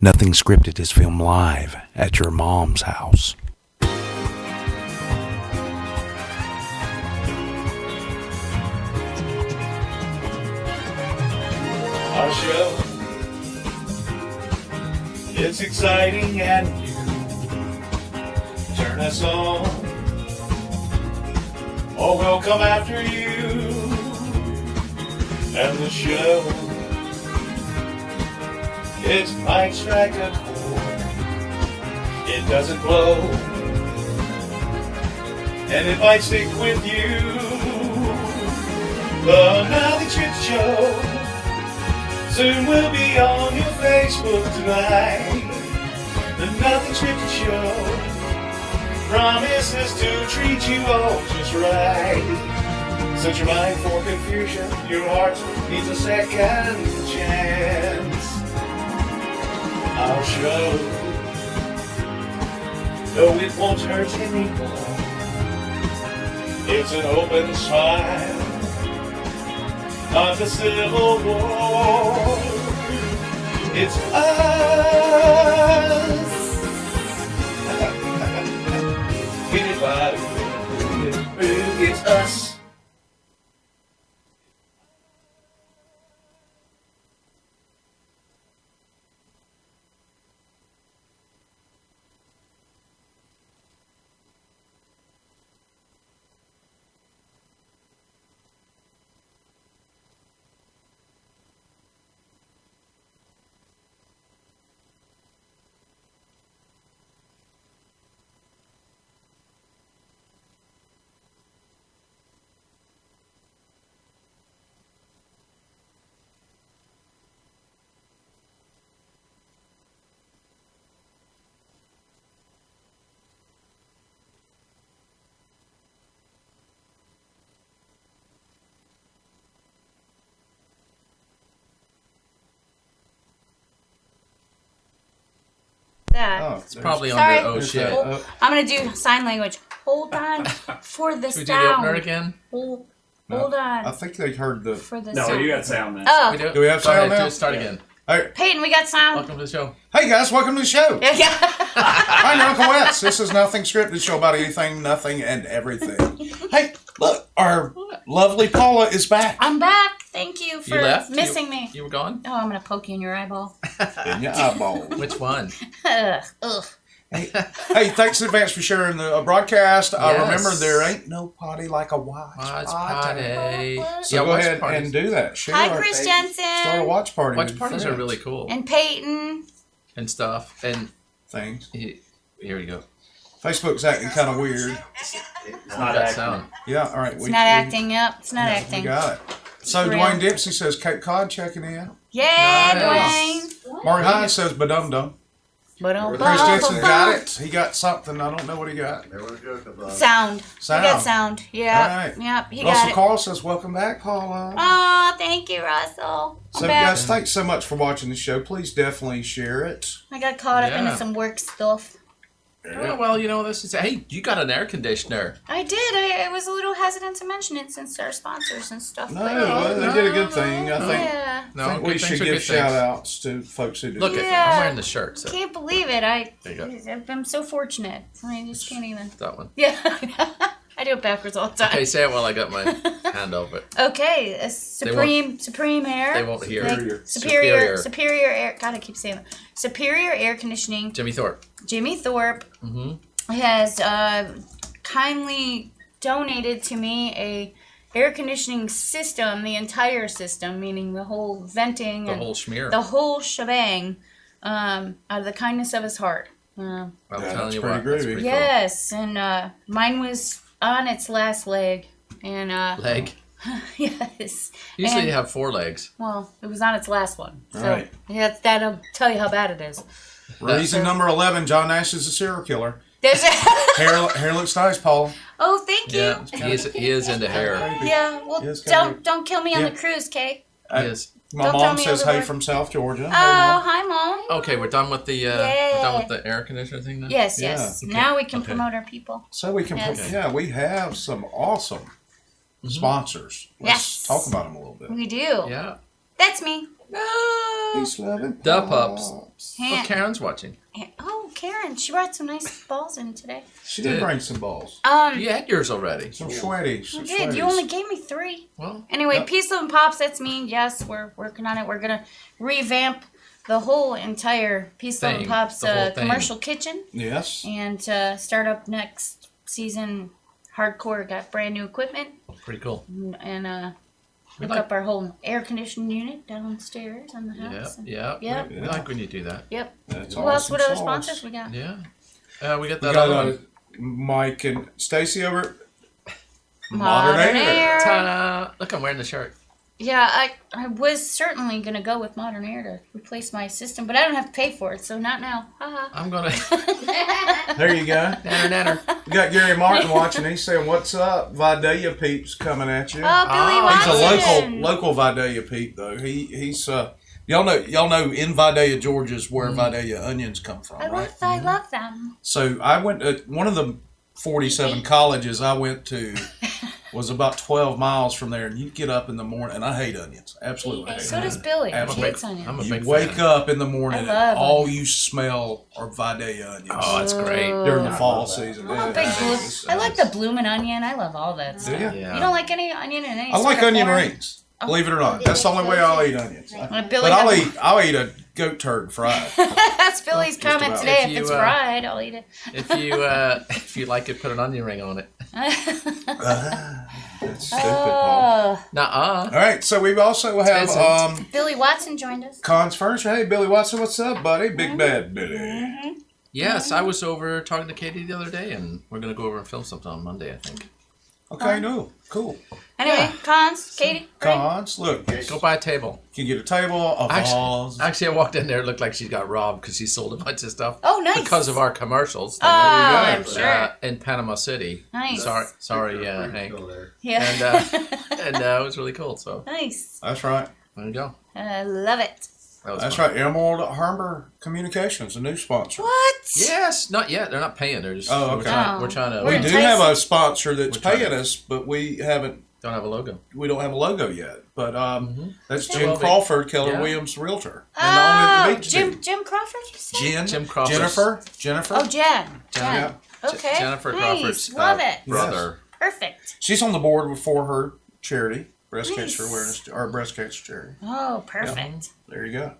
Nothing Scripted is filmed live at your mom's house. Our show, it's exciting and new. Turn us on, or we'll come after you. And the show, its might strike a chord. It doesn't blow, and it might stick with you. The Nothing Scripted Show soon we'll be on your Facebook tonight. The Nothing Scripted Show promises to treat you all just right. Set your mind for confusion, your heart needs a second chance. Our show, no, it won't hurt anymore. It's an open smile, not a civil war. It's us. Anybody, it's us. That. It's probably Sorry. under oh shit. I'm gonna do sign language. Hold on for the Should we do the opener sound. again? Hold No, on I think they heard the. for the No, sound. you got sound now. Oh, We do? Do we have Go sound ahead, now? just start again. Hey, Peyton, we got sound. Welcome to the show. hey guys, welcome to the show. Yeah. I'm Uncle Wes. This is Nothing Scripted, show about anything, nothing, and everything. Hey, look, our lovely Paula is back. I'm back. Thank you for You left? missing me. You were gone? Oh, I'm gonna poke you in your eyeball. In your eyeball. Which one? Ugh. Hey, thanks in advance for sharing the broadcast. I Yes. remember there ain't no party like a watch Watch party. party. So Yeah, go watch ahead parties. and do that. Share Hi, it. Chris Start a Jensen watch party. Watch with parties are friends. really cool and Peyton. and stuff. And Things. here we go. Facebook's acting kind of weird. It's Not not that acting. sound. Yeah, all right. It's not acting up. It's not acting. We got it. So Real. Dwayne Dempsey says Cape Cod checking in. Yeah, Nice. Dwayne. Mark Hines says Badum Dum. But oh, Chris Jensen got it. He got something. I don't know what he got. Sound. Sound. He got sound. Yeah. All right. Yep. He Russell got it. Carl says welcome back, Paula. Oh, thank you, Russell. I'm So back. guys, thanks so much for watching the show. Please definitely share it. I got caught up Yeah. into some work stuff. Oh, well, you know, this is. Hey, you got an air conditioner. I did. I was a little hesitant to mention it since our sponsors and stuff. No, but they did a good thing. I think, yeah. No, I think good we things should are give good shout things. outs to folks who do Look that. at Yeah. I'm wearing the shirt. So Can't believe it. There you go. I'm so fortunate. I just can't even. That one. Yeah. I do it backwards all the time. Okay, say it while I got my hand over it. Okay, a supreme air. They won't hear. Superior air. God, I keep saying that. Superior air conditioning. Jimmy Thorpe. Jimmy Thorpe has kindly donated to me a air conditioning system, the entire system, meaning the whole venting The and whole schmear. the whole shebang, out of the kindness of his heart. I'm telling that's you pretty what. That's groovy. pretty Yes, and mine was on its last leg, and cool. Leg. yes. Usually And- you have 4 legs. Well, it was on its last one, so Right. yeah, that'll tell you how bad it is. Reason number 11, John Nash is a serial killer. There's Hair looks nice, Paul. oh, thank you. Yeah, he is into hair. Yeah, well, Yes, kinda. don't kill me on Yeah. the cruise, Kay. He is. My Don't mom tell me says, other hey word. from South Georgia. Oh, Hey, Mom. hi, Mom. Okay, we're done with the we're done with the air conditioner thing now. Yes, Yeah, yes. okay. Now we can Okay. promote our people. So we can, Yes. yeah, we have some awesome sponsors. Let's Yes. talk about them a little bit. We do. Yeah. That's me. No. He's loving The pups. pops. Oh, Karen's watching. Oh, Karen, she brought some nice balls in today. She did Did. bring some balls. You had yours already. Some sweaties. You Some did. You sweaties. only gave me 3. Well, Anyway, Yep. Peace, Love, and Pops, that's me. Yes, we're working on it. We're going to revamp the whole entire Peace, Love, and Thing. Pops The whole thing. commercial kitchen Yes. and start up next season hardcore. Got brand new equipment pretty cool. and We hook like- up our whole air conditioning unit downstairs on the Yep, house. and- yep. Yep. We like when you do that. Yep. That's Who else? What other sauce. sponsors we got? Yeah. We got We that got other one. Mike and Stacy over at Modern Air. Ta-da! Look, I'm wearing the shirt. Yeah, I was certainly going to go with Modern Air to replace my system, but I don't have to pay for it, so not now. Haha. I'm gonna There you go. nanner. We got Gary Martin watching. He's saying, "What's up, Vidalia peeps coming at you?" Oh, Billy Oh, He's a Watson. local Vidalia peep though. He's y'all know in Vidalia, Georgia is where Vidalia onions come from, right? I love them. So I went to one of the 47 colleges I went to was about 12 miles from there, and you get up in the morning, and I hate onions, absolutely hate So onions. does Billy. He Absolutely. hates onions. I'm a You big wake fan. up in the morning, I and love all onions. you smell are Vidalia onions Oh, that's great. during the fall season. I'm a big I like the bloomin' onion. I love all that stuff. Yeah. Yeah. You don't like any onion in any I like sort of onion form? rings. Believe it or not, that's the only way I'll eat onions. Well, Billy But got- I'll eat a goat turd fried. That's Billy's Just comment about. today. If If, you, it's uh, fried, I'll eat it. If you like it, put an onion ring on it. That's stupid, Paul. Nuh-uh. All right, so we also have Isn't. Billy Watson joined us. Cons Furniture. Hey, Billy Watson, what's up, buddy? Big bad Billy. Yes, I was over talking to Katie the other day, and we're gonna go over and film something on Monday, I think. Okay, no, cool. Anyway, Cons, Katie, Greg. Cons, look, you Go buy a table. can get a table, a vase. Actually, I walked in there. It looked like she got robbed because she sold a bunch of stuff. Oh, nice. Because of our commercials. Oh, I'm go. sure. In Panama City. Nice. Sorry, Hank. Yeah. And it was really cool. So Nice. That's right. there you go. I love it. That was That's fun. right. Emerald Harbor Communications, a new sponsor. What? Yes, not yet. They're not paying. They're just. Oh, We're okay. trying to. We We're do enticing. have a sponsor that's We're trying paying to- us, but we haven't. Don't have a logo. We don't have a logo yet. But that's Jim Well, they- Crawford, Keller yeah. Williams Realtor. Oh, on the beach Jim Crawford, you said? Jim Crawford. Jennifer. Oh, Jen. Yeah. Okay. Jennifer nice. Crawford's Love it. brother. Perfect. She's on the board for her charity, breast Nice. cancer awareness, or breast cancer charity. Oh, perfect. There you go.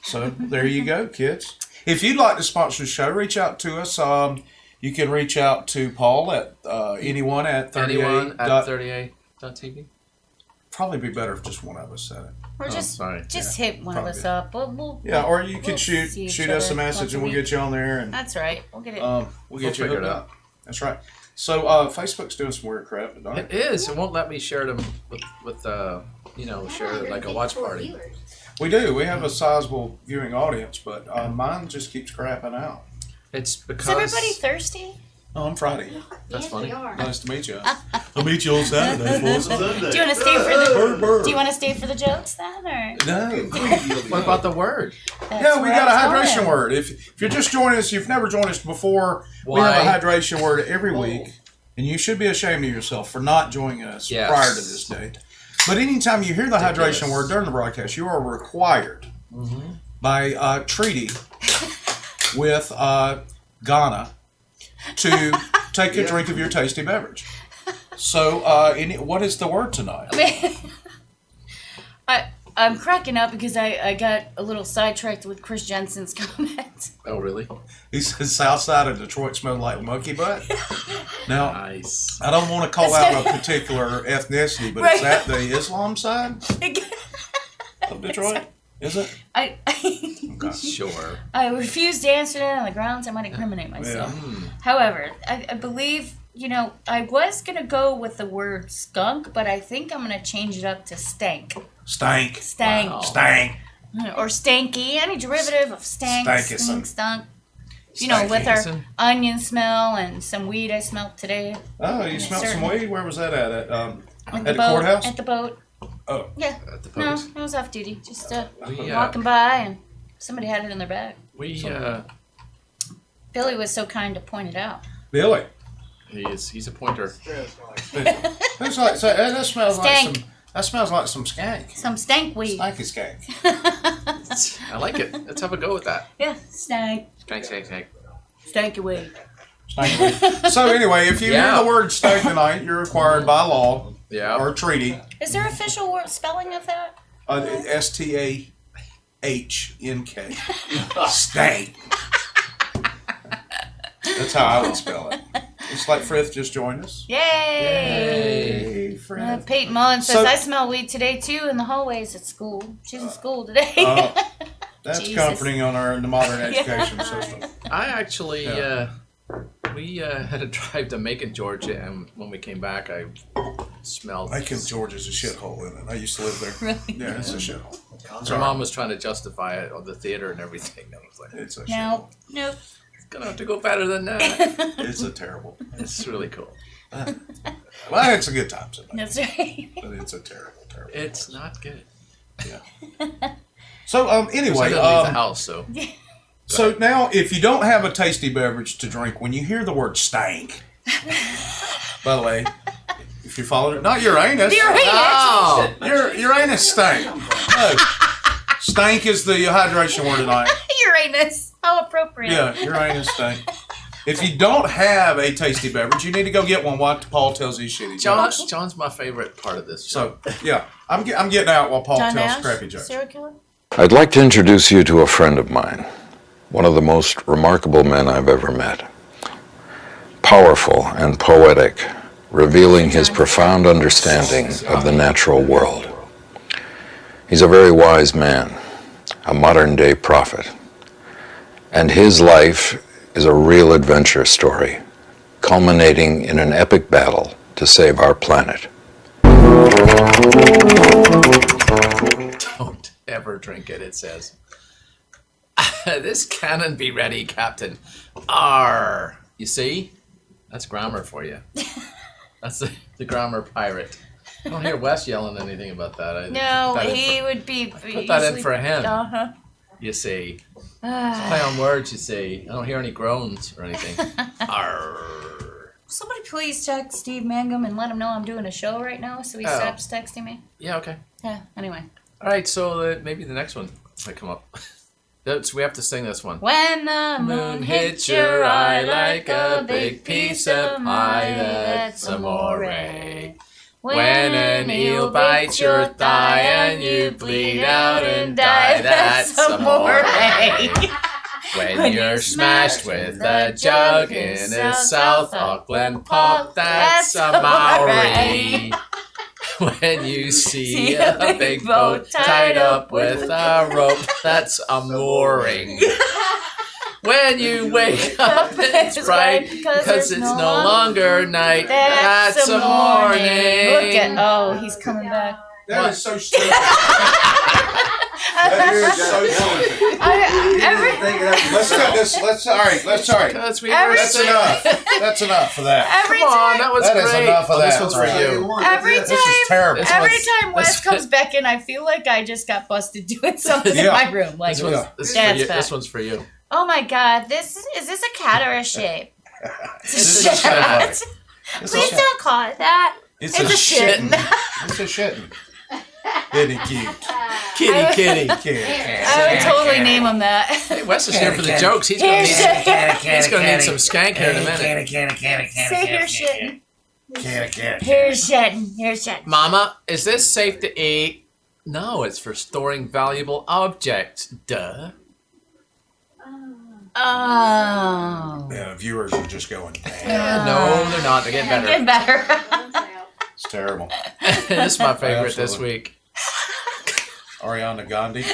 So there you go, kids. If you'd like to sponsor the show, reach out to us. You can reach out to Paul at anyone at 38. Anyone at 38.tv? Probably be better if just one of us said it. Or sorry. just hit one probably. of us up. We'll Yeah, or you can we'll shoot see each shoot us a other message once and we'll week. get you on there and That's right. We'll get it. we'll get you figure hooked it out. up. That's right. So Facebook's doing some weird crap, don't It it? is. It won't let me share them with share like a watch party. We do. We have a sizable viewing audience, but mine just keeps crapping out. It's because. Is everybody thirsty? Oh, I'm Friday. That's funny. Nice to meet you. I'll meet you on Saturday, boys. Do you want to stay for the? Burr, burr. Do you want to stay for the jokes then, or? No. What about the word? Yeah, we got a hydration word. If you're just joining us, you've never joined us before, we have Why? a hydration word every week, and you should be ashamed of yourself for not joining us Yes. prior to this date. But anytime you hear the hydration word during the broadcast, you are required by treaty with Ghana to take a drink of your tasty beverage. So, what is the word tonight? I'm cracking up because I got a little sidetracked with Chris Jensen's comment. Oh, really? He says south side of Detroit smelled like monkey butt. Now, Nice. I don't want to call out a particular ethnicity, but is that the Islam side of Detroit? Is it? I Sure. I refuse to answer that on the grounds I might incriminate myself. However, I believe, I was going to go with the word skunk, but I think I'm going to change it up to stank. Stank. Stank. Wow. Stank. Or stanky, any derivative of stank, Stankison. stink, stunk. With our Stankison. onion smell and some weed I smelled today. Oh, you smelled some Certainly. weed? Where was that at? At the the boat, courthouse? At the boat. Oh. Yeah. At the No, post. I was off duty. Just We, walking by and somebody had it in their bag. Billy was so kind to point it out. Billy. He's a pointer. It's like, that smells like Stank. That smells like some skank. Some stank weed. Stanky skank. I like it. Let's have a go with that. Yeah, stank. Skank. Stanky weed. Stanky weed. So anyway, if you hear the word stank tonight, you're required by law or treaty. Is there official spelling of that? STAHNK. Stank. That's how I would spell it. It's like Frith just joined us. Yay! Hey, Frith. Peyton Mullen says, I smell weed today too in the hallways at school. She's in school today. That's Jesus. comforting on the modern education system. I actually, we had a drive to Macon, Georgia, and when we came back, I smelled. Macon, Georgia's a shithole, isn't it? I used to live there. Really? Yeah, it's a shithole. So my mom was trying to justify it on the theater and everything. I was like, It's a Nope. Nope. it's gonna have to go better than that. It's a terrible. It's really cool. Well, it's a good time sometimes. That's right. But it's a terrible. It's not good. Yeah. So anyway, I gotta leave the house, so. So now, if you don't have a tasty beverage to drink, when you hear the word stank, by the way, if you follow it, not Uranus. Oh! Uranus stank. No. Stank is the hydration word tonight. Uranus. How appropriate. Yeah, Uranus stank. If you don't have a tasty beverage, you need to go get one while Paul tells these shitty jokes. John's my favorite part of this. So, yeah, I'm getting out while Paul John tells Nash, crappy jokes. serial killer? I'd like to introduce you to a friend of mine, one of the most remarkable men I've ever met. Powerful and poetic, revealing his profound understanding of the natural world. He's a very wise man, a modern-day prophet, and his life is a real adventure story, culminating in an epic battle to save our planet. Don't ever drink it, it says. This cannon be ready, Captain. Arr. You see? That's grammar for you. That's the grammar pirate. I don't hear Wes yelling anything about that. No, he would be. Put that in for him. Uh-huh. You see. It's play on words, you see. I don't hear any groans or anything. Arr. Somebody please text Steve Mangum and let him know I'm doing a show right now so he stops texting me. Yeah, okay. Yeah, anyway. All right, so maybe the next one might come up. We have to sing this one. When the moon hits your eye like a big piece of pie, that's amore. When an eel bites your thigh and you bleed out and die, that's amore. When you're smashed with a jug in a South Auckland pub, that's amore. When you see a big boat tied up with a rope, that's a mooring. When you wake up, it's bright because it's no longer night, that's a morning. Look at, he's coming back. That is so stupid. That is so stupid. Let's cut this. All right. That's enough. That's enough for that. Every Come on, time, that was That great. is enough of that. This one's for you. This is terrible. Every time Wes comes back in, I feel like I just got busted doing something in my room. Like, This one's for you. oh my God, is this a cat or a sheep? This is cat. Please don't call it that. It's a shitting. It's a shitting. Kitty cute. Kitty. I would totally name him that. Hey, Wes is here for the jokes. He's gonna need some skank here in a minute. Say here's shitting. Here's shitting. Mama, is this safe to eat? No, it's for storing valuable objects. Duh. Oh. Yeah, viewers are just going, No, they're not. They're getting better. Getting better. it's terrible. This is my favorite this week. Ariana Gandhi.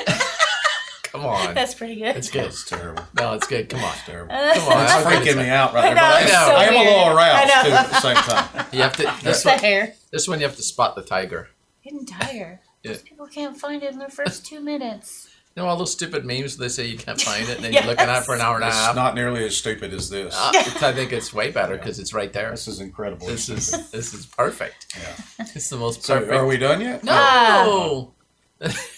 Come on. That's pretty good. It's good. It's terrible. No, it's good. Come on. It's terrible. Come on. It's freaking me out right I now. know, But it's so I am a little weird. aroused I know. too at the same time. You have to. It's the hair. This one you have to spot the tiger. Hidden tire. Yeah. Most people can't find it in their first 2 minutes. You know all those stupid memes they say you can't find it and then you're looking at it for an hour and a It's half? not nearly as stupid as this. I think it's way better because it's right there. This is incredible. This is perfect. Yeah. It's the most So, perfect. are we done yet? No.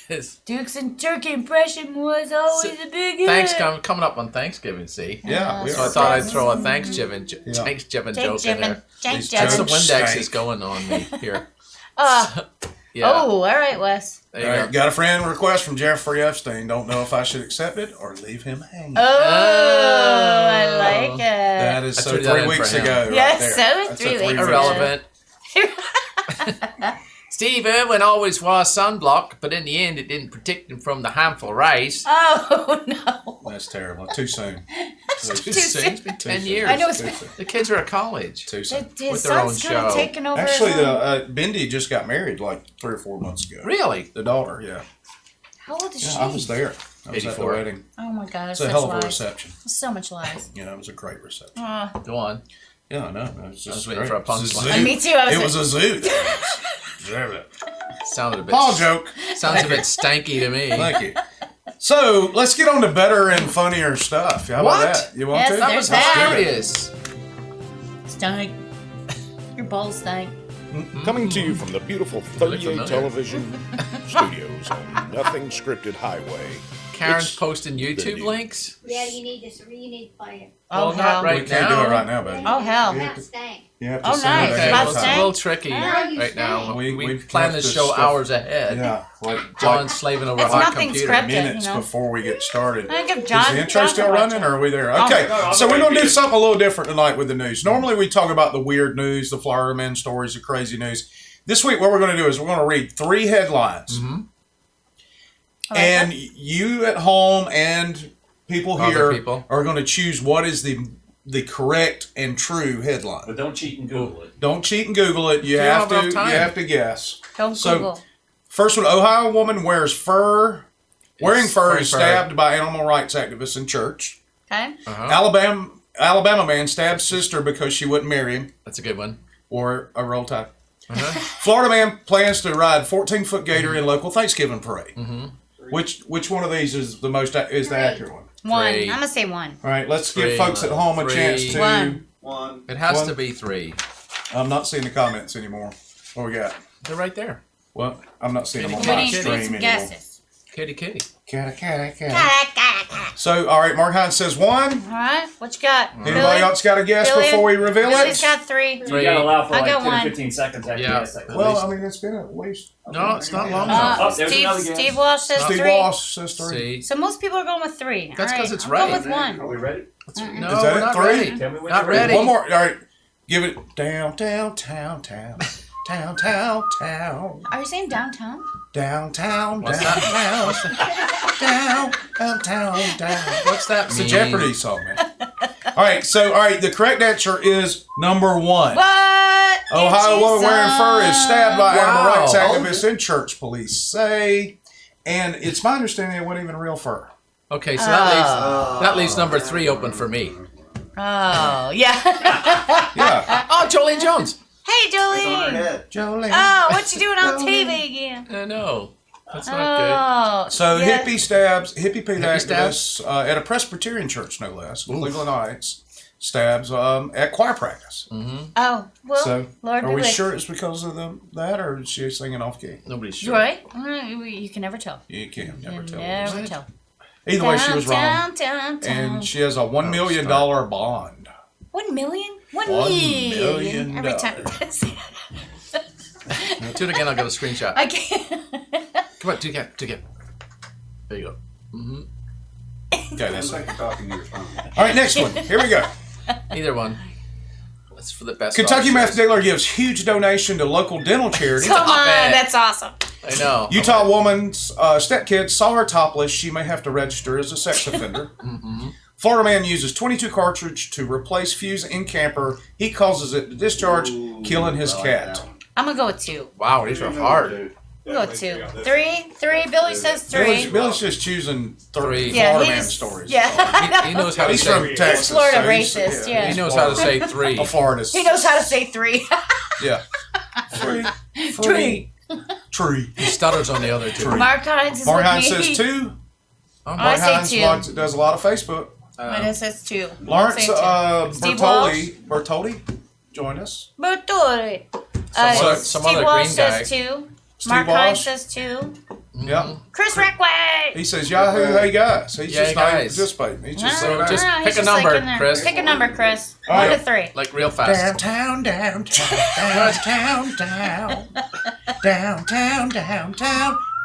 It's- Dukes and Turkey impression was always a big hit. Thanks coming up on Thanksgiving. See. Yeah. We So I are. thought I'd throw a Thanksgiving joke in there. Jake That's the Jimin. Windex stank. is going on me here. Yeah. Oh, all right, Wes. There you All go. right, got a friend request from Jeffrey Epstein. Don't know if I should accept it or leave him hanging. Oh, I like it. That is I so threw that 3 in weeks for him. ago. Right Yes, there. so That's 3 a weeks ago. Irrelevant. Steve Irwin always wore sunblock, but in the end, it didn't protect him from the harmful rays. Oh no. That's terrible. Too soon. Too soon. It's been 10 years. I know it's Too soon. The kids are at college. Too soon. his With their own son's kind of show. taking over. Actually, his own. Bindi just got married like 3 or 4 months ago. Really? The daughter, yeah. How old is she? Yeah, I was there. I was at the 84. wedding. Oh my god, It's that's a such hell of a lies. reception. So much lies. Yeah, it was a great reception. Oh, Go on. Yeah, I know. It was just I was waiting great. for a It was punchline. zoo. me too. I was It like- was a zoo. Damn it. Sounded a bit. Paul joke. Sounds a bit stanky to me. Thank you. So let's get on to better and funnier stuff. How What? about that? You want Yes, to? there's That was that. hilarious. stank. Your balls stank. Coming to you from the beautiful Really 38 familiar. television studios on Nothing Scripted Highway. Karen's It's posting YouTube video. links. Yeah, you need to play it. Oh Well, not hell. right We can't do now. it right now, baby. Oh hell. That stank. You have to Oh, send nice. it Okay, ahead About of well, it's a time. little tricky Oh, you right now. stink. We We plan have the to show stuff- hours ahead. Yeah, John's slaving over a It's hot nothing computer. scripted. minutes you know? before we get started. I give Is John. the intro John still can watch running, it. or are we there? Okay, no, so we're wait, going to do Peter. something a little different tonight with the news. Normally we talk about the weird news, the Florida man stories, the crazy news. This week what we're going to do is we're going to read 3 headlines. I like And that. you at home and people Other here people. are going to choose what is the correct and true headline. But don't cheat and Google it. Don't cheat and Google it. You don't have have to. enough time. You have to guess. Don't So- Google. First one: Ohio woman wearing fur is wearing fur. stabbed by animal rights activists in church. Okay. Uh-huh. Alabama man stabbed sister because she wouldn't marry him. That's a good one. Or a roll tide. Uh-huh. Florida man plans to ride 14-foot gator in local Thanksgiving parade. Which one of these is the accurate one? One. 3. I'm gonna say 1. All right, let's Three. give folks at home a 3. chance to. 1. One. It has One. to be 3. I'm not seeing the comments anymore. What we got? They're right there. Well, I'm not seeing them on We my need to do stream some anymore. guesses. Kitty, kitty. Cat. So, all right, Mark Hines says 1. All right. What you got? Anybody else got a guess Billy? before we reveal Billy's it? got 3. You gotta allow for I like got 10 or one. 15 seconds after Yeah. you ask that question. Well, I mean, it's been at least. No, it's not long enough. Oh, there's another Steve, guess. Steve Walsh says Steve 3. Walsh says 3. See? So most people are going with 3. That's All 'cause it's I'm right. going with 1. Are we ready? No, Is that we're it? not 3? ready. Tell me when Not you're ready. ready. One more. All right. Give it down. Are you saying downtown? Downtown. What's downtown. Down. What's that It's a mean? Jeopardy song, man. All right. The correct answer is number 1. What? Ohio woman wearing fur is stabbed by animal Wow. rights activists in church, police say. And it's my understanding it wasn't even real fur. Okay, so that leaves number 3 open for me. Oh, yeah. Yeah. Oh, Jolene Jones. Hey, Julie. Jolene. Oh, what you doing on TV again? I know. That's not Oh. So yeah. hippie Pete activists stabs? at a Presbyterian church, no less, Cleveland Heights, stabs at choir practice. Oh, well, So Lord are be we with sure it's because of that, or is she singing off key? good. Nobody's sure. Right? You can never tell. You can never You tell. never tell. Either way, she was wrong, Down. and she has a $1 million bond. 1 million? 1 $1 million. million. Every time. Do it again, I'll get a screenshot. I can't. Come on, do it again. There you go. Okay, that's it. All right, next one. Here we go. Either one. That's for the best. Kentucky officers. meth dealer gives huge donation to local dental charity. Come on, bad. that's awesome. I know. Utah woman's stepkid saw her topless. She may have to register as a sex offender. Florida man uses 22 cartridge to replace fuse in camper. He causes it to discharge, killing his cat. I'm going to go with 2. Wow, these are hard. We'll go with 2. 3. Billy says 3. Billy's just choosing Three. Yeah, Florida man he's stories. Yeah. He knows how to He's from say. Texas. Florida so he's- racist, yeah. He knows how to say 3. A Florida. He knows how to say 3. Yeah. Tree. Tree. He stutters on the other 2. Mark Hines is Mark with Hines me. says 2. I Mark say Hines 2. does a lot of Facebook. Mine says 2. Lawrence Say 2. Steve Walsh? Bertoldi, join us. Bertoli. Some other Steve green Walsh guy. says 2. Steve Mark Walsh. Hines says 2. Yep. Chris Rackway. He says, Yahoo, hey guys. He's Yeah, just not even guys. participating. He's just No, saying, no, hey. just no, pick he's a just like number, in there. Chris. Pick a number, Chris. All 1 right. to 3. Like real fast. Downtown. Downtown.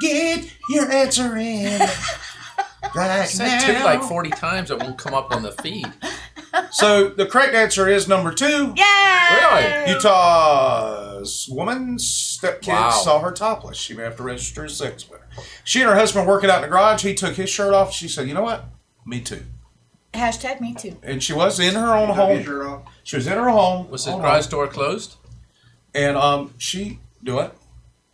Get your answer in. Right Said two like 40 times. It won't come up on the feed. So the correct answer is number 2. Yeah. Really? Utah's woman's stepkid Wow. saw her topless. She may have to register as sex with her. She and her husband working out in the garage. He took his shirt off. She said, you know what? Me too. Hashtag me too. And she was in her own home. She was in her home. Was the own garage home. door closed? And she do it.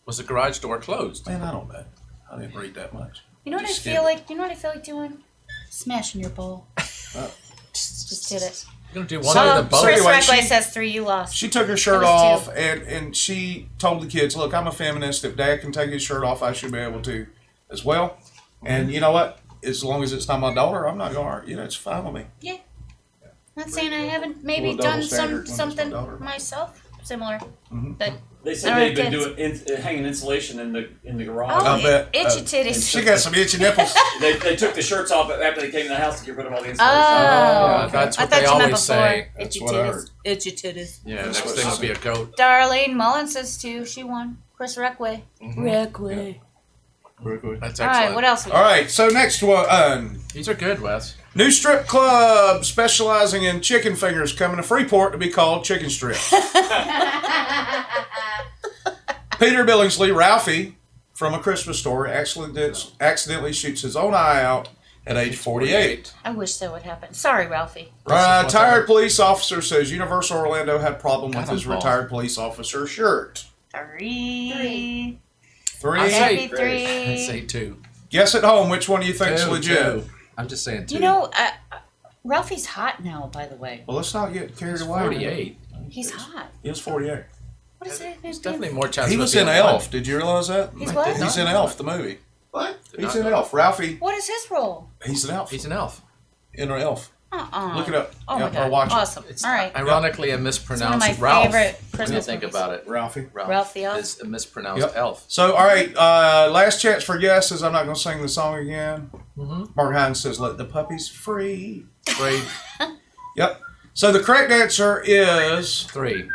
Was the garage door closed? Man, I don't know. I didn't read that much. You know what I Just feel like? You know what I feel like doing? Smashing your bowl. Just did it. You're gonna do one So- of the both. Chris anyway, Rackway she- says 3. You lost. She took her shirt It was off, and she told the kids, look, I'm a feminist. If Dad can take his shirt off, I should be able to as well. And you know what? As long as it's not my daughter, I'm not going to argue. It's fine with me. Yeah. Not saying I haven't maybe Little double done standard when it's my something daughter. myself similar. But They I said don't they've been have doing hanging insulation in the garage. oh, I bet. itchy titties. She got some itchy nipples. They took the shirts off after they came in the house to get rid of all the Oh, insulation. Yeah, that's I what thought they you meant always before. say. Itchy That's what I heard. titties. Itchy titties. Yeah, That's next what thing she will be a goat. Darlene Mullen says 2. She won. Chris Rackway. Rackway. That's All excellent. right. What else? We All got? right, so next one. These are good, Wes. New strip club specializing in chicken fingers coming to Freeport to be called Chicken Strip. Peter Billingsley, Ralphie, from A Christmas Story, accidentally shoots his own eye out at age 48. I wish that would happen. Sorry, Ralphie. Retired police officer says Universal Orlando had problem with Got 'em, his Paul. retired police officer shirt. 3. 3. I say- Happy I'd 3. say 2. Guess at home which one do you think's Two, legit. 2. I'm just saying 2. You know, Ralphie's hot now. By the way, Well, let's not get carried He's away. 48. he's hot. He was 48. What is it? There's definitely more chance. He of was it in being Elf. one. Did you realize that? He's what? did not. He's in Elf, the movie. What? Did He's not in know. Elf. Ralphie, What is his role? he's an elf. He's an elf. In an elf. Look it up. Oh Yeah, my or god! watch it. Awesome. It's All right. ironically a It's one of mispronounced my Ralph. favorite When you Christmas think movies. about it, Ralphie. Ralph the Elf. is a mispronounced Yep. elf. So, all right, last chance for guesses. I'm not going to sing the song again. Mark Hines says, let the puppies free. Great. Yep. So the correct answer is 3.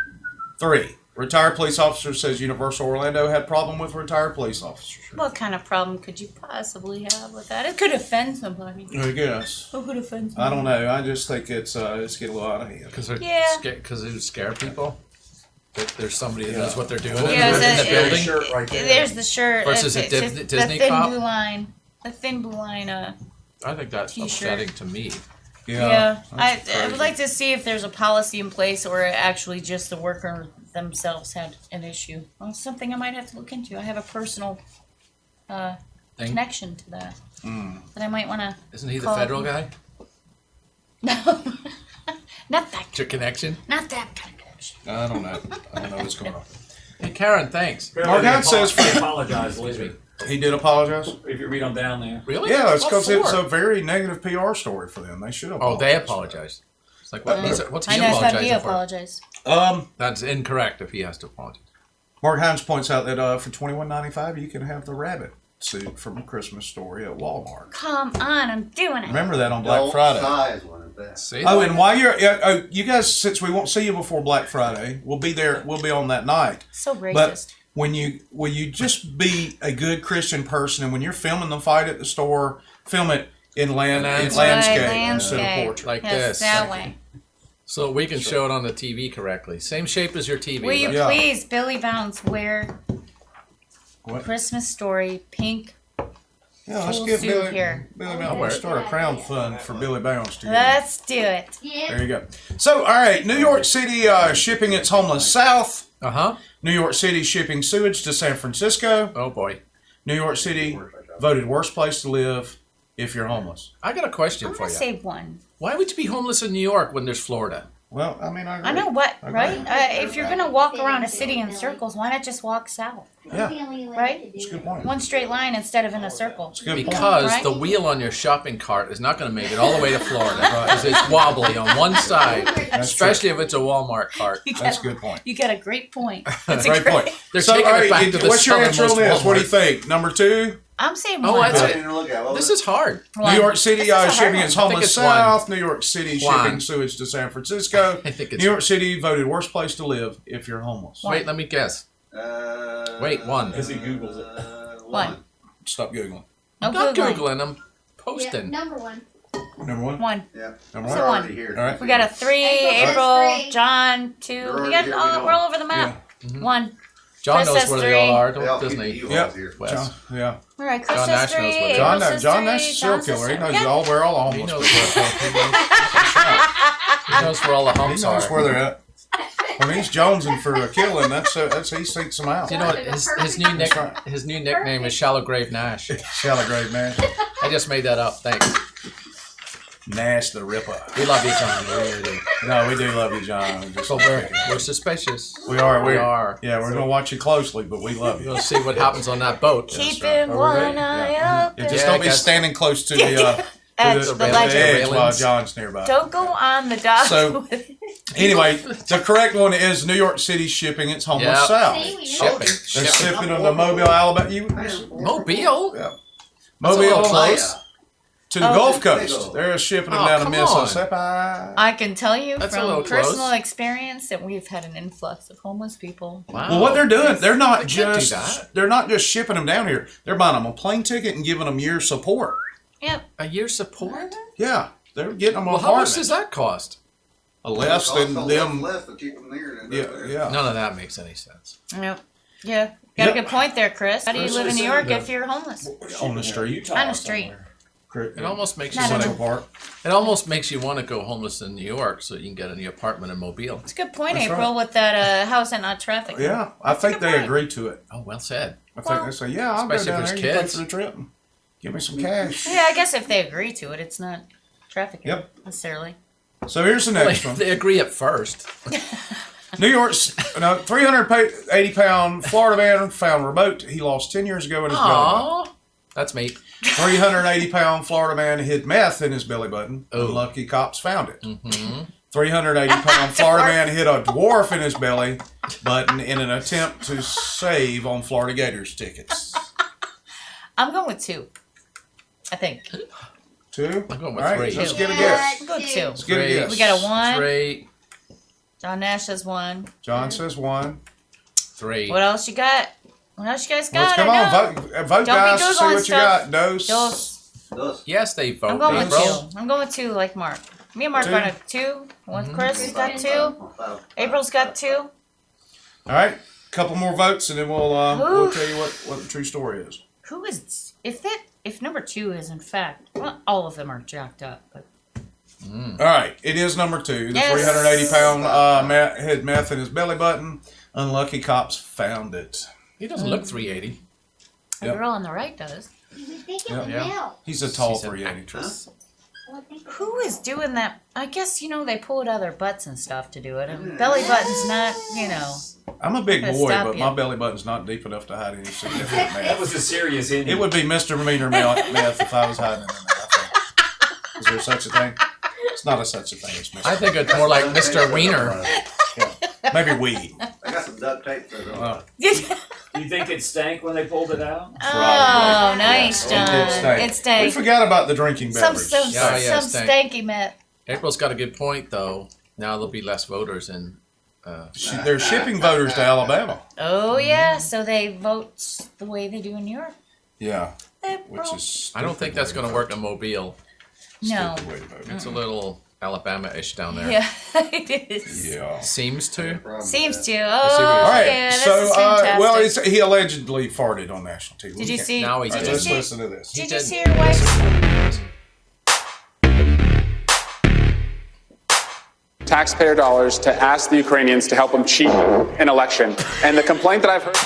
3. Retired police officer says Universal Orlando had problem with retired police officer shirt. What kind of problem could you possibly have with that? It could offend somebody. I guess. Who could offend I somebody? don't know. I just think it's getting a little out of hand. Because they're Yeah. Because it would scare people. That there's somebody that knows what they're doing Yeah, in it's the a- building. Shirt right there. There's the shirt. Versus It's a just Disney the thin cop? blue line. The thin blue line. I think that's T-shirt. upsetting to me. Yeah. I that's would crazy. like to see if there's a policy in place or actually just the worker themselves had an issue. Well, it's something I might have to look into. I have a personal Thing? connection to that. That I might want to. Isn't he the Call- federal guy? No. Not that. Your connection? Not that kind of connection. I don't know. I don't know what's going on. Hey, Karen, thanks. Mark Hines says They apologize later. he did apologize. If you read on down there. Really? Yeah, it's What because it's for? a very negative PR story for them. They should have. Oh, they apologized. It's like, what's I he know how apologizing he for? apologized. That's incorrect if he has to apologize. Mark Hines points out that for $21.95 you can have the rabbit suit from A Christmas Story at Walmart. Come on, I'm doing it. Remember that on Black Friday. Size one at that. See? Oh, and while you're, you guys, since we won't see you before Black Friday, we'll be there. We'll be on that night. So racist. But will you just be a good Christian person, and when you're filming the fight at the store, film it in landscape instead of portrait. Like yes, this. that way. So we can show it on the TV correctly. Same shape as your TV. Will you but- Yeah. please, Billy Bounce, wear What? Christmas Story pink? Yeah, let's full get suit Billy. here. Billy Bounce. Let's start a crown fund for Billy Bounce to get. Let's do it. There you go. So, all right, New York City shipping its homeless south. Uh-huh. New York City shipping sewage to San Francisco. Oh, boy. New York City voted worst place to live if you're homeless. I got a question I'm for gonna you. say one. Why would you be homeless in New York when there's Florida? Well, I mean, I agree. I know what, I agree. right? If you're gonna walk around a city in circles, why not just walk south? Yeah, Right? that's a good point. One straight line instead of in a circle. That's a good point. Because Right? the wheel on your shopping cart is not going to make it all the way to Florida. Because it's wobbly on one side, especially if it's a Walmart cart. You That's a got, good point. you got a great point. That's a Great point. They're So, taking all it right, back to the what's your answer on southernmost this? What do you Walmart. think? Number 2? I'm saying Oh, one. that's I it. didn't even look at it. This is hard. One. New York City This is a hard shipping one. its I think homeless it's one. south. New York City One. shipping sewage to San Francisco. I think it's New York City voted worst place to live if you're homeless. Wait, let me guess. Wait, one. As he Googles it. One. Stop Googling. No I'm not Googling. Googling, I'm Yeah, posting. number one. Number one? One. Yeah. Number So one? one. Already here. All right. We got a 3, April April, says 3. John, 2. You're We already got here, all, we know. we're all over the map. One. John Chris knows says where three. they all are, They all don't keep Disney. the Yep. here. West. John, yeah. All right, Chris John says Nash knows 3. where they are. April John, says John 3. Nash is a serial John says killer. He 3. knows Yeah. all where all the He homeless knows people he knows where all the He humps knows are. where they're at. When he's jonesing for a killing, that's he seeks them out. You know what? His new That's right. his new nickname is Shallow Grave Nash. Shallow grave man. I just made that up. Thanks. Nash the Ripper. We love you, John. We really do. No, we do love you, John. We just- But we're suspicious. we are. We are. Yeah, we're gonna watch you closely, but we love you. We'll see what happens on that boat. Keeping Are we one ready? eye open. Yeah, just Yeah, don't I be guess. standing close to the That's to the the legend. edge while Railings. John's nearby. Don't go on the dock. So- Anyway, the correct one is New York City shipping its homeless Yeah. south. See, we Shipping. They're Shipping. shipping them to Mobile, Alabama. Mobile? Yeah. That's a Mobile little close. to the Oh. Gulf Coast. They're shipping them Oh, down to come Mississippi. I can tell you That's a from little personal close. experience that we've had an influx of homeless people. Wow. Well, what they're doing, they're not They can't do just that. they're not just shipping them down here. They're buying them a plane ticket and giving them year support. Yep. A year support? Yeah, they're getting them Well, an how much apartment. does that cost? Less than them. Less to keep them there. than Yeah, there. yeah. None of that makes any sense. Yep. Yeah. Got Yep. a good point there, Chris. How do you live in New York Yeah. if you're homeless? On the street. Utah On the or street. somewhere. It almost makes you Not want in to. a- Park. It almost makes you want to go homeless in New York so you can get a new apartment in Mobile. It's a good point, That's April, with that house and not traffic. Yeah, I think good they point. agree to it. Oh, well said. I think Well, they say, "Yeah, I'll go especially down if there. there's You pay kids. for the trip. And give me some cash." Yeah, I guess if they agree to it, it's not traffic Yep. necessarily. So here's the Well, next one. they agree at first. New York's 380-pound Florida man found remote he lost 10 years ago in his belly button. Aww. That's me. 380-pound Florida man hid meth in his belly button. Oh. Unlucky cops found it. Mm-hmm. 380-pound Florida man hid a dwarf in his belly button in an attempt to save on Florida Gators tickets. I'm going with 2. I think. 2? I'm going with All right, 3. let's get a Yeah. guess. I'll go 2. Let's get a Three. guess. We got a 1. 3. John Nash says 1. John says 1. 3. What else you got? What else you guys got? Let's come I on, know. vote Don't be guys, to see Googling what you stuff. got. Dose. Dos. Yes, they vote. I'm going with April. 2. I'm going with 2 like Mark. Me and Mark 2. got a 2. One Chris has got 2. April's got 2. All right, couple more votes, and then we'll tell you what the true story is. Who is if number 2 is in fact, well, all of them are jacked up, but All right, it is number 2. The Yes. 380-pound had meth in his belly button. Unlucky cops found it. He doesn't look 380. the Yep. girl on the right does. You would think it Yeah. would Yeah. help. He's a tall She's an 380. actress. I would think it Who is doing that? I guess they pull it out of their butts and stuff to do it. And belly button's not, I'm a big Gonna boy, stop but you. my belly button's not deep enough to hide any significant That meth. was a serious ending. It would be misdemeanor meth if I was hiding it in there, I think. Is there such a thing? It's not such a thing as I misdemeanor. think it's more like Mr. Wiener. Maybe weed. I got some duct tape for them. Do you think it stank when they pulled it out? Oh, nice, John. It We stank. forgot about the drinking Some beverage. Yeah, some stank. stanky meth. April's got a good point, though. Now there'll be less voters in. They're shipping voters to Alabama. Oh yeah, so they vote the way they do in New York. Yeah, April. which is. I don't think that's going to work in Mobile. No. Stupid way to vote. It's a little Alabama-ish down there. Yeah, it is. Yeah. Seems to. Seems to. see what Oh, you're All right. yeah, this so, is fantastic. well, he allegedly farted on national TV. Did you see? Now he All right, Did you let's see? listen to this. Did He you did. see your wife? Taxpayer dollars to ask the Ukrainians to help them cheat an election. And the complaint that I've heard.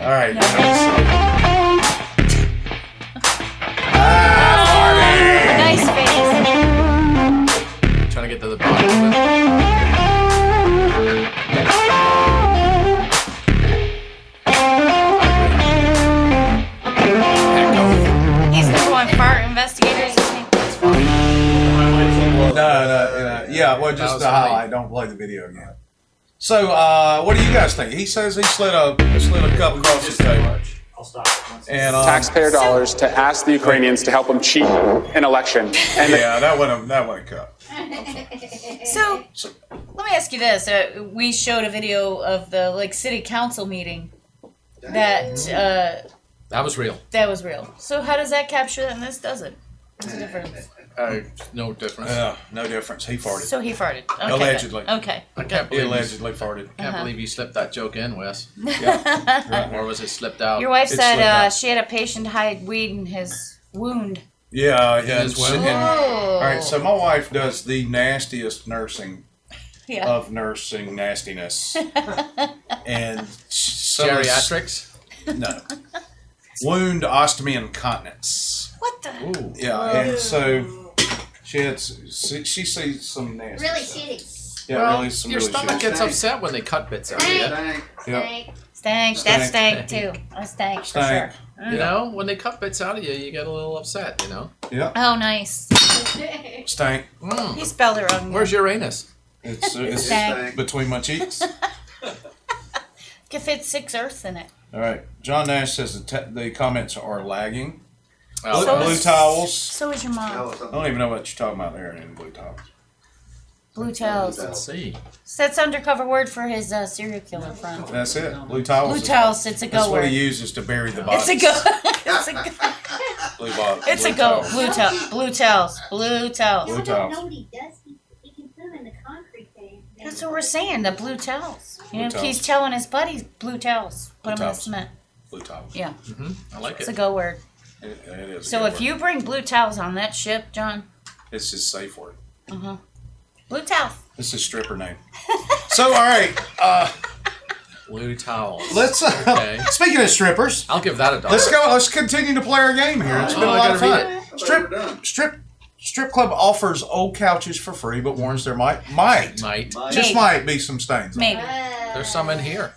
All right. Nice face. Trying to get to the bottom of it. He's the one fart investigators. Isn't he? Yeah, well, That just was the funny. highlight. Don't play the video again. So, what do you guys think? He says he slid a cup across the table. I'll stop it once. And taxpayer dollars to ask the Ukrainians to help them cheat an election. And yeah, that wouldn't cut. So, let me ask you this. We showed a video of the city council meeting that That was real. that was real. So how does that capture that and this doesn't? What's the difference? No difference. No difference. He farted. So he farted. Okay, Allegedly. good. Okay. I can't He believe allegedly farted. Can't believe you slipped that joke in, Wes. Yeah. Or was it slipped out? Your wife It said slipped out. she had a patient hide weed in his wound. Yeah. His wound. All right. So my wife does the nastiest nursing Yeah. of nursing nastiness, and some of the- Geriatrics? No. Wound, ostomy, and continence. What the? Ooh. Yeah, and so she sees some nasty Really stuff. shitty. Yeah, Well, really some your really stomach shitty gets stuff. upset when they cut bits out of you. Stank. Yeah. Stank. Stank. That stank too. That stank for Stank. sure. You know, when they cut bits out of you, you get a little upset, you know? Yeah, Oh, nice. stank. He spelled it wrong. Where's Uranus? It's Stank. between my cheeks. Could fit 6 Earths in it. All right. John Nash says the comments are lagging. Well, So Blue is- towels. So is your mom. I don't even know what you're talking about there in blue towels. Blue towels. let's see. So that's undercover word for his serial killer friend. That's it. Blue towels. Blue towels. It's a That's go what word. he uses to bury the bodies. It's a go. It's a go. Blue bottle. It's a blue go. towels. Blue towel. Blue towels. Blue towels. Blue I towels. don't know what he does. He can put them in the concrete thing. That's what we're saying. The blue towels. You know, Blue he's towels. telling his buddies blue towels. Put them in the towels. cement. Blue towels. Yeah, I like it's it. a go word. It is. a So good if word. you bring blue towels on that ship, John, It's his safe word. blue towels. It's his stripper name. So all right. Blue towels. Let's. Okay. Speaking of strippers, I'll give that a $1. let's go. Let's continue to play our game here. It's been a I lot of gotta fun. read Strip club offers old couches for free, but warns there might Might. just Maybe. might be some stains. on it. Maybe. There's some in here.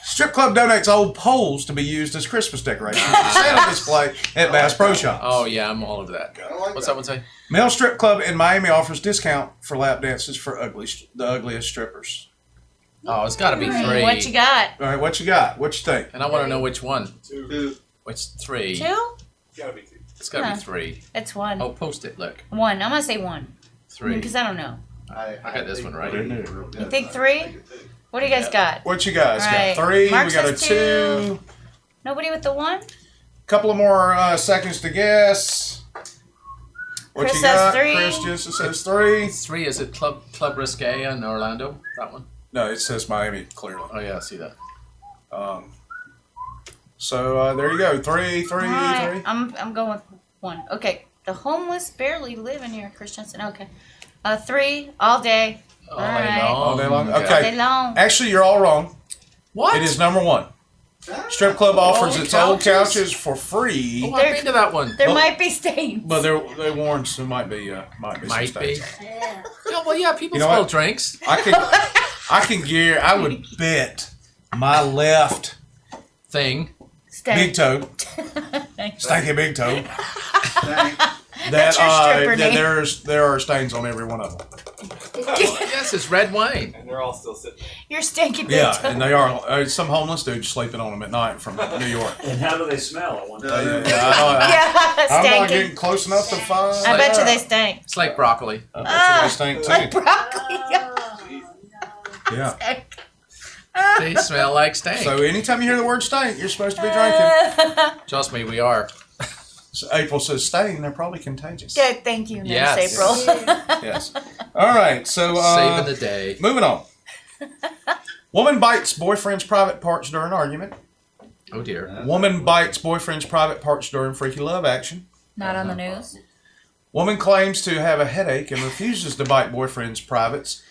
Strip club donates old poles to be used as Christmas decorations for sale display at Bass Pro Shops. Oh, yeah, I'm all of that. What's that one say? Male strip club in Miami offers discount for lap dances for the ugliest strippers. Oh, it's got to be 3. What you got? All right, what you got? What you think? And I want to know which one. Two. Which 3? 2? It's got to Huh. be 3. It's 1. Oh, post it. Look. 1. I'm gonna say 1 3. because I don't know. I got this one right. You think 3? What do you guys got? What you guys Right. got? 3. Mark we got a says 2. Nobody with the 1? Couple of more seconds to guess. What Chris you says got? 3. Chris Jensen says 3. 3, is it Club Risque in Orlando? That one? No, it says Miami clearly. Oh, yeah, I see that. So there you go. 3, 3, 3. Alright, I'm going with 1. Okay. The homeless barely live in here, Christensen. Okay. 3 all day. All day Alright. long. All day long. All Okay. day long. Actually, you're all wrong. What? It is number 1. Strip club offers Old its old couches? couches for free, Oh, I've been to that one. There Well- might be stains. but they warn there might be some Might stains. be. Yeah. Yeah, well, yeah, people You know spill what? drinks. I would bet my left Thing. big Stains. toe, stinky big toe, Stank. That's your stripper that name. there are stains on every one of them. Yes, it's red wine. And they're all still sitting. You're stinking big Yeah, toe. and they are some homeless dudes sleeping on them at night from New York. And how do they smell? I wonder. I'm Yeah, not stinking. getting close enough to find. I bet you out. they stink. It's like broccoli. I bet you they stink Like too. broccoli. Yeah. They smell like steak. So anytime you hear the word stink, you're supposed to be drinking. Trust me, we are. So April says stain, they're probably contagious. Good, thank you, Nurse Yes. April. Yes. All right. So Saving the day. moving on. Woman bites boyfriend's private parts during argument. Oh dear. Woman bites boyfriend's private parts during freaky love action. Not on the news. Woman claims to have a headache and refuses to bite boyfriend's privates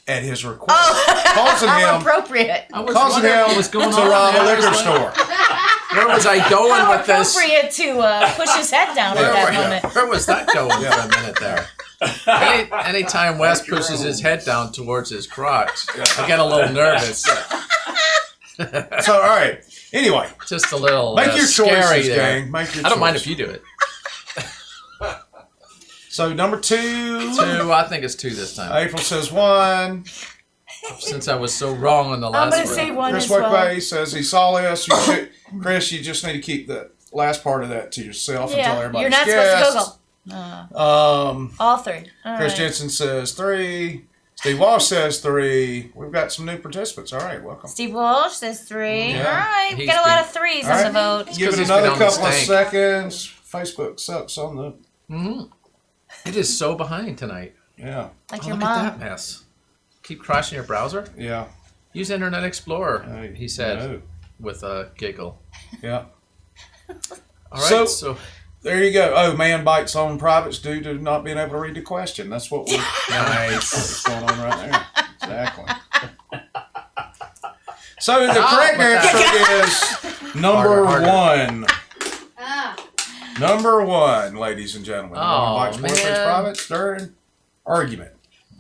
at his request, causing How him appropriate. I was causing wondering him what was going to on rob a there. I was liquor like, store. Where was I going How with this? appropriate to push his head down at that moment. Where was that going for a minute there? Anytime Wes pushes his head down towards his crotch, I get a little nervous. So all right. Anyway, Just a little make your scary choices, there. gang. Make your I don't mind choice. if you do it. So number 2. 2, I think it's 2 this time. April says 1. Since I was so wrong on the I'm last gonna one. say one Chris as well. Wickbay says he saw this. Chris, you just need to keep the last part of that to yourself until Yeah, everybody's you're not guessed. supposed to Google. All three. All Chris right. Jensen says 3. Steve Walsh says 3. We've got some new participants. All right, welcome. Steve Walsh says 3. Yeah. All right, we He's got a lot been- of threes All on right. the vote. Give 'cause it he's another been on the couple of stank. seconds. Facebook sucks on the. It is so behind tonight. Yeah. Like Oh, your look mom. at that mess. Keep crashing your browser? Yeah. Use Internet Explorer, he said No. with a giggle. Yeah. All right, So- so There you go. Oh, man bites on privates due to not being able to read the question. That's what we're nice. what's going on right there. Exactly. So the correct answer is number Harder. 1. Ah, Number 1, ladies and gentlemen. Oh, Bites boyfriend's man. privates during argument.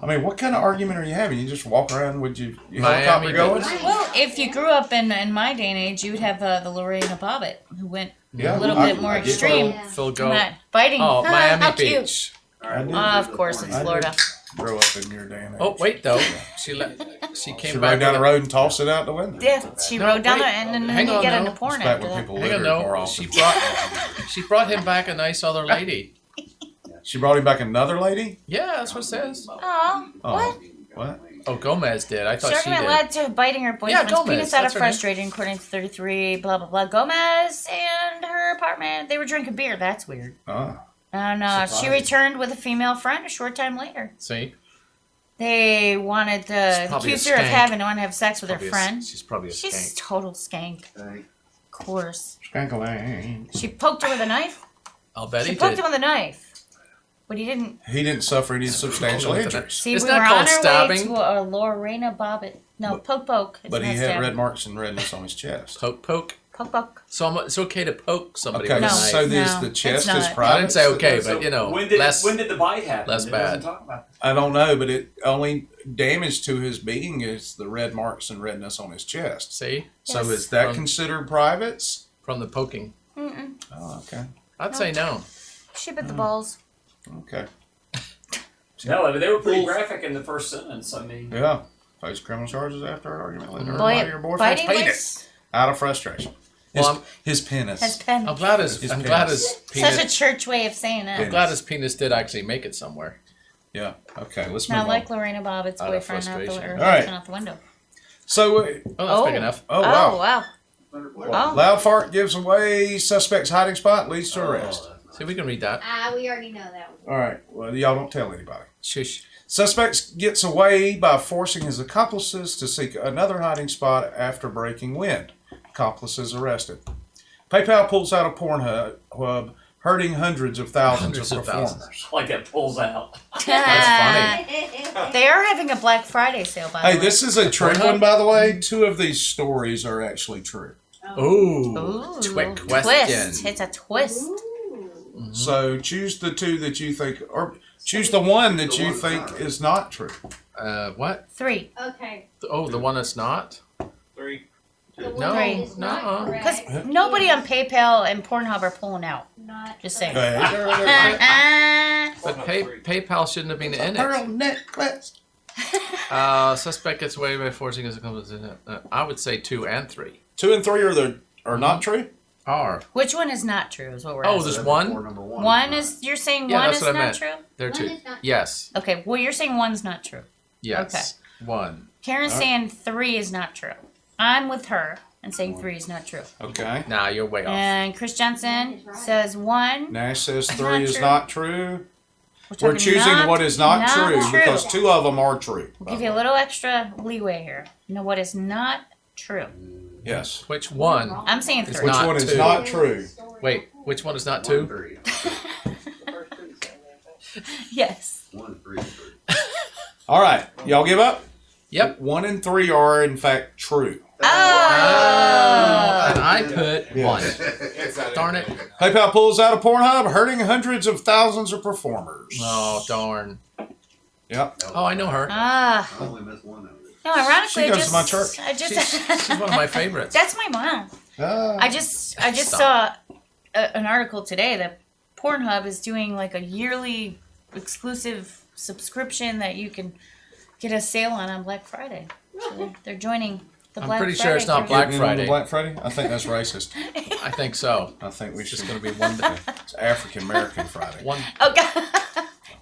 I mean, what kind of argument are you having? You just walk around with your Miami helicopter going? Beach. Well, if you grew up in my day and age, you would have the Lorena Bobbitt, who went Yeah, a little I- bit more I get extreme. Yeah. Phil I'm go. not biting. Oh, Miami How cute. Beach. I did. Of course, it's I did Florida. grow up in your day and age. Oh, wait, though. She She came rode back down the with a- road and tossed it out the window. Yeah, she No, rode down wait. there, and then Hang you on get now. into porn It's back after when that. people Hang on, littered more no. often. She brought him back a nice other lady. She brought him back another lady? Yeah, that's what it says. Oh, what? What? Oh, Gomez did. I thought This she argument did. led to biting her boyfriend's Gomez, penis out of that's her name. frustration, according to 33, blah, blah, blah. Gomez and her apartment, they were drinking beer. That's weird. Oh. And she returned with a female friend a short time later. See? They wanted to probably accuse a her of skank. having to have sex with her Probably a- friend. She's probably a She's skank. total skank. Of course. Skankalang. She poked her with a knife. I'll bet She he poked did. him with a knife. But he didn't. He didn't suffer any substantial injuries. See, Isn't we that were called on our stabbing? way to a Lorena Bobbitt. No, poke. It's But he not had stabbing. red marks and redness on his chest. Poke. Poke. So it's okay to poke somebody Okay, with a No. knife. so No, the it's chest is not. private. I didn't say okay, So but you know, when did less. the bite happen? less It doesn't bad. talk about I don't know, but it only damage to his being is the red marks and redness on his chest. See? So Yes. is that From- considered privates? From the poking. Mm-mm. Oh, okay. I'd say no. She bit the balls. Okay. No, they were pretty graphic in the first sentence. I mean, Yeah. Face criminal charges after an argument with her Boy, by your boyfriend's biting penis. Out of frustration. His, Well, his penis. Has pen. I'm glad his penis. Such a church way of saying that. I'm glad his penis did actually make it somewhere. Yeah. Okay, let's move Not on. like Lorena Bobbitt's Out of boyfriend out the, frustration. or All right. husband out the window. So, Oh, that's big enough. oh, wow. wow. Oh. Loud fart gives away suspect's hiding spot, leads to arrest. See, we can read that. we already know that one. All right. Well, y'all don't tell anybody. Shush. Suspect gets away by forcing his accomplices to seek another hiding spot after breaking wind. Accomplices arrested. PayPal pulls out of Pornhub, hurting hundreds of thousands Hundreds of of performers. thousands. like it pulls out. That's funny. They are having a Black Friday sale, by the Hey, way. this is a true Pornhub? one, by the way. 2 of these stories are actually true. Ooh. Ooh, Twist twist. question. It's a twist. So choose the 2 that you think, or choose the one that you think is not true. What? 3. Okay. Oh, the one that's not? 3. The one No, that is no. not Because correct. nobody on PayPal and Pornhub are pulling out. Not Just saying. Okay. But PayPal shouldn't have been in it. Pearl necklace. Suspect gets away by forcing his accomplice. I would say 2 and 3 2 and 3 are not true. are. Which one is not true is what we're Oh, asking. there's one. One is, you're saying Yeah, one that's is what I not meant. true? There are One 2. is not true. Yes. Okay, well, you're saying one's not true. Yes. 1. Karen's saying 3 is not true. I'm with her and saying 3 is not true. Okay. Nah, you're way off. And Chris Johnson says 1. Nash says Not 3 is true. not true. We're talking choosing not- what is not, not true, true. because 2 of them are true. We'll give you a little extra leeway here. You know what is not true? Yes. Which one? I'm saying It's 3. Which not one is 2. not true? Wait, which one is not 2? Yes. All right. Y'all give up? Yep. 1 and 3 are, in fact, true. Oh! And I put 1. Darn it. PayPal pulls out of Pornhub, hurting hundreds of thousands of performers. Oh, darn. Yep. Oh, I know her. I Ah. only missed one of it. No, ironically, She goes I to just, my church. I just, She's one of my favorites. that's my mom. Ah. I just Stop. saw an article today that Pornhub is doing like a yearly exclusive subscription that you can get a sale on Black Friday. So they're joining the I'm Black pretty Friday. sure it's not group. Black Getting in on the Friday. Black Friday? I think that's racist. I think so. I think we should. It's going to be one day. It's African American Friday. One. Oh God.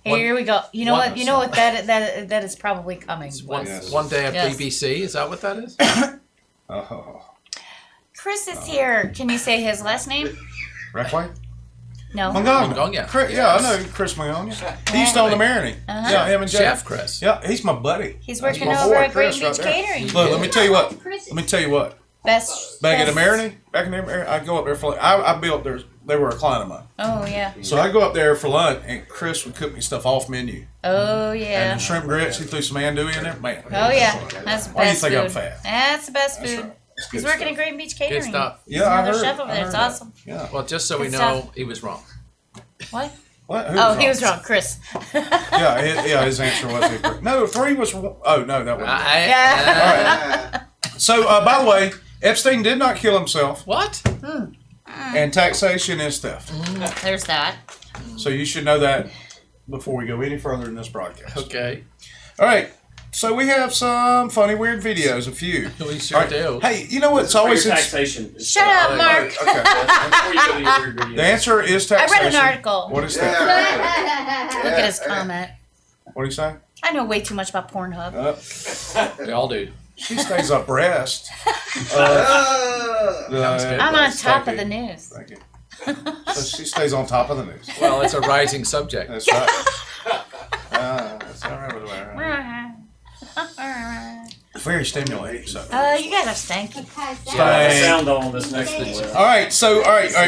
Here we go. You know one- what? You know what? That is probably coming. One, Yes. one day of Yes. BBC. Is that what that is? Oh, Chris is here. Can you say his last name? Rackway? No. Mangona. Mangona. Chris, yeah, I know Chris Mangona. He used to own the Marinee. Uh-huh. Yeah, him and Jay. Chef Chris. Yeah, he's my buddy. He's That's working my over boy, at Great Chris, Beach right there. Catering. Look, let me tell you what. Chris- Let me tell you what. Best. Back at the best- Marinee, back in the Marinee, I go up there for I built there. They were a client of mine. Oh yeah. So I go up there for lunch, and Chris would cook me stuff off menu. Oh And yeah. the shrimp grits, he threw some andouille in there. Man. Oh yeah. That's the Why do you best think food. I'm fat? That's the best food. right. It's He's good working stuff. at Great Beach Catering. Good stuff. He's Yeah, I another heard. chef over I there. It's heard that. awesome. Yeah. Well, just so we Good know, stuff. he was wrong. What? What? Who Oh, he was wrong, Chris. Yeah, his answer was incorrect. No, 3 was. Oh no, that wasn't. Yeah. So, by the way, Epstein did not kill himself, What? and taxation is theft. There's that. So you should know that before we go any further in this broadcast. Okay. All right. So we have some funny, weird videos. A few. We sure All right. do. Hey, you know what's For your always taxation. Shut up, Mark. Okay. Before you go to your weird The video. answer is I taxation. read an article. What is that? Look at his comment. What do you say? I know way too much about Pornhub. We all do. She stays abreast. Sounds good. I'm on Thank top of you. the news. Thank you. So she stays on top of the news. Well, it's a rising subject. That's right. That's all right. Very stimulating. So. You guys are stanky. Yeah, sound on this next video. All right.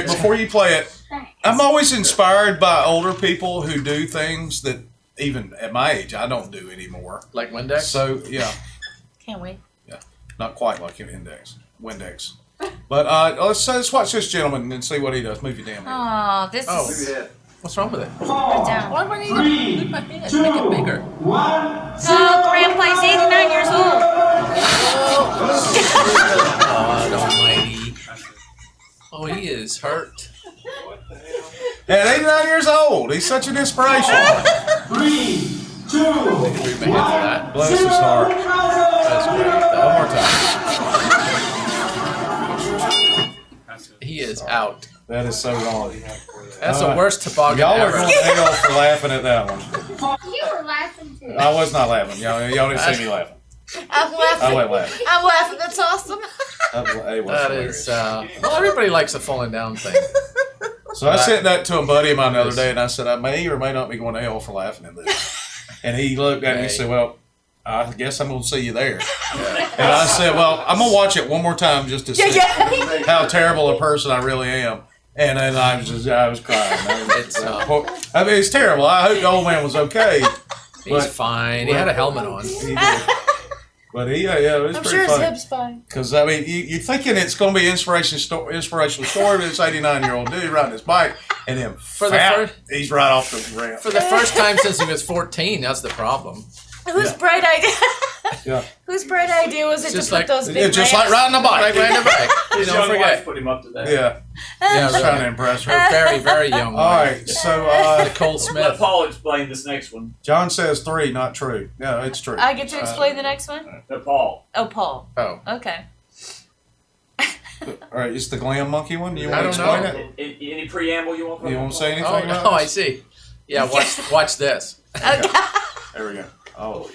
Before you play it, I'm always inspired by older people who do things that even at my age I don't do anymore. Like Windex? So yeah, Can't wait. not quite like an Windex. But let's watch this gentleman and see what he does. Move your damn head. Oh, this Oh. is Yeah. What's wrong with it? right down. Why do I need to move my head? Make it bigger. So, Grandpa's 89 years old. God almighty. Oh, he is hurt. At 89 years old, he's such an inspiration. Move my head for that. Bless his heart. That's great. One more time. He is out. That is so wrong. That's All the right. worst toboggan Y'all are ever. going to hell for laughing at that one. You were laughing too. I was not laughing. Y'all didn't see me laughing. I'm I laughing. went laughing. I'm laughing. That's awesome. It was That hilarious. is, well, everybody likes a falling down thing. So I sent that to a buddy of mine the other day, and I said, I may or may not be going to hell for laughing at this. And he looked at me and said, well, I guess I'm going to see you there. And I said, well, I'm going to watch it one more time just to see how terrible a person I really am. And then I was crying. I mean, it's terrible. I hope the old man was okay. He's fine. He had a helmet on. He did. But it was I'm pretty sure his funny. hip's fine. Because, I mean, you're thinking it's going to be inspirational story, but it's 89-year-old dude riding his bike, and then he's right off the ramp. For the first time since he was 14, that's the problem. Whose bright idea? Yeah. Whose bright idea was it Just to put like- those big It's just ramps? like riding a bike. Like riding a bike. His Don't young wife forget. put him up to that. Yeah. Yeah, Trying to really. impress her. Her very, very young All wife. right, so Nicole Let Smith. Paul explain this next one. John says 3, not true. No, it's true. I get to explain the next one? No, Paul. Oh, Paul. Oh. Okay. All right, it's the glam monkey one. Do you I want to don't explain know. it? Any preamble you want? You want to say anything Oh, about no, this? I see. Yeah, watch this. There we go. Oh.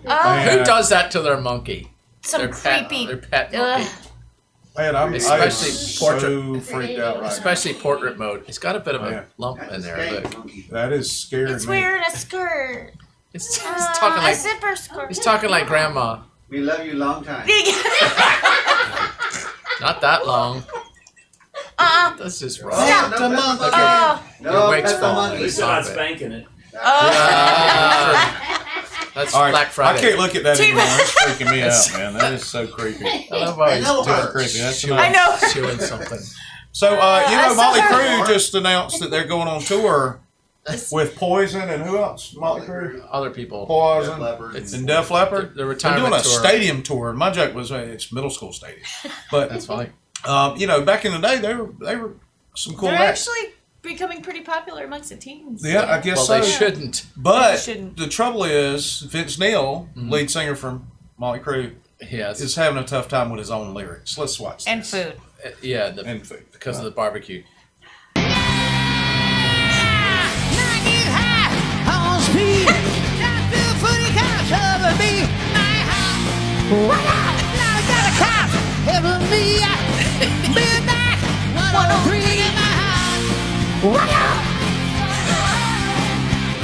Oh, Who does that to their monkey? some Their creepy. Their pet Ugh. monkey. Man, I am Especially so freaked out right Especially portrait mode. It's got a bit of a Yeah. lump in there. Look. now. That is scaring It's me. wearing a skirt. It's talking A like zipper skirt. he's talking like grandma. We love you long time. Not that long. Uh-uh. This is wrong. Stop. No, that's the monkey. Oh. No, Your wig's that's the falling. At monkey. least you're not spanking it. Oh. That's All right, Black Friday. I can't look at that Too anymore. bad. It's freaking me out, man. That is so creepy. I love how he's know doing her. Creepy. That's chewing, I know. chewing something. So, I saw Motley her. Crue just announced that they're going on tour with Poison and who else? Motley Crue, Other people. Poison, It's and Def Leppard. the They're retirement doing a tour. stadium tour. My joke was it's middle school stadium, but That's funny. back in the day they were some cool They're acts. actually becoming pretty popular amongst the teens. Yeah, I guess Well, so. they shouldn't. But They shouldn't. the trouble is, Vince Neil, lead singer from Motley Crue, Yes. is having a tough time with his own lyrics. Let's watch And this. food. Yeah, And food. because of the barbecue.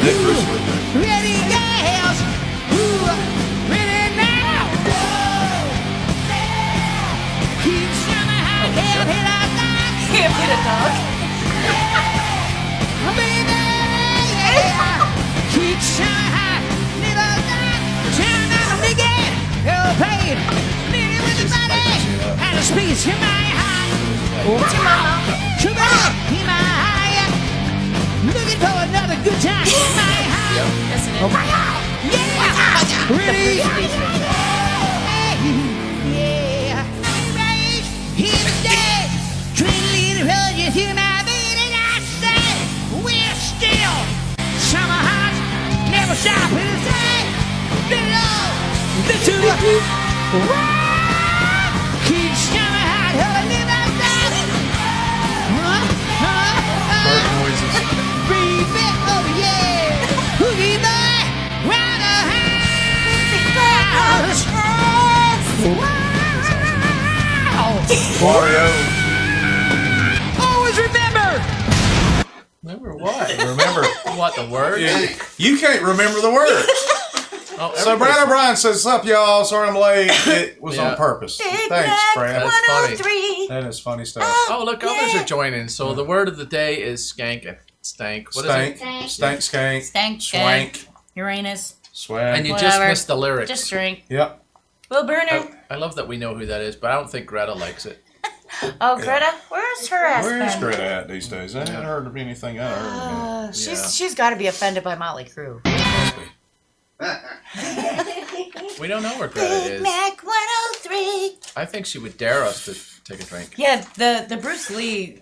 Nick Bruce with it. Ready, girls. Ooh, ready now. Keep shining high, can't hit a dog. Can't hit a dog. Baby, yeah. Keep shining high, little dog. Shine on the gate. You're paid. Meeting with the body. And a speech in my heart. Sugar in my eye. Looking for another good time in my heart. Yes, it is. Yeah. Ready? Yeah. Right here today. Twiddling roses through my veins, and I say, we're still summer hot. Never stop in the day. The two. Keep summer hot. Hold it up. Bird noises. Baby, oh yeah. Hoogie boy, round the house. Wow. Mario. Always remember. Remember what? Remember. What, the word? You can't remember the words. Oh, So Brad O'Brien says, "What's up, y'all? Sorry I'm late. It was Yeah. on purpose." Big Thanks, Mac Brad. That's funny. 103. That is funny stuff. Oh, look, others are joining. So the word of the day is skank. Stank. What is Stank, it? stank, skank, Stank, swank, Uranus. swag. And you just Whatever. missed the lyrics. Just drink. Yep. Will Burner. I love that we know who that is, but I don't think Greta likes it. Oh, Greta, where's her ass Where's been? Greta at these days? I haven't heard of anything out of her. She's got to be offended by Motley Crue. We don't know where Greta is. Mac 103. I think she would dare us to take a drink. Yeah, the Bruce Lee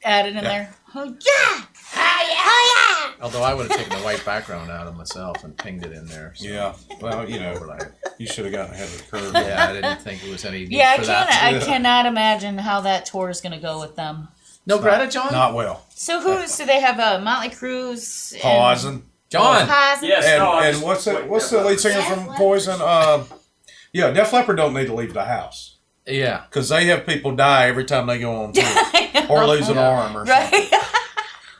added in there. Oh yeah! Oh yeah! Although I would have taken the white background out of myself and pinged it in there. So Yeah. Well, you know, overlay it. you should have gotten ahead of the curve. Yeah, I didn't think it was any need Yeah, for that. I cannot imagine how that tour is going to go with them. No Greta, John? Not well. So so they have Motley Crue's Poison. John. Poison. Yes, And, no, I and was- what's the lead singer from Poison? Yeah, Def Leppard don't need to leave the house Yeah. because they have people die every time they go on tour or lose an arm or something. Right.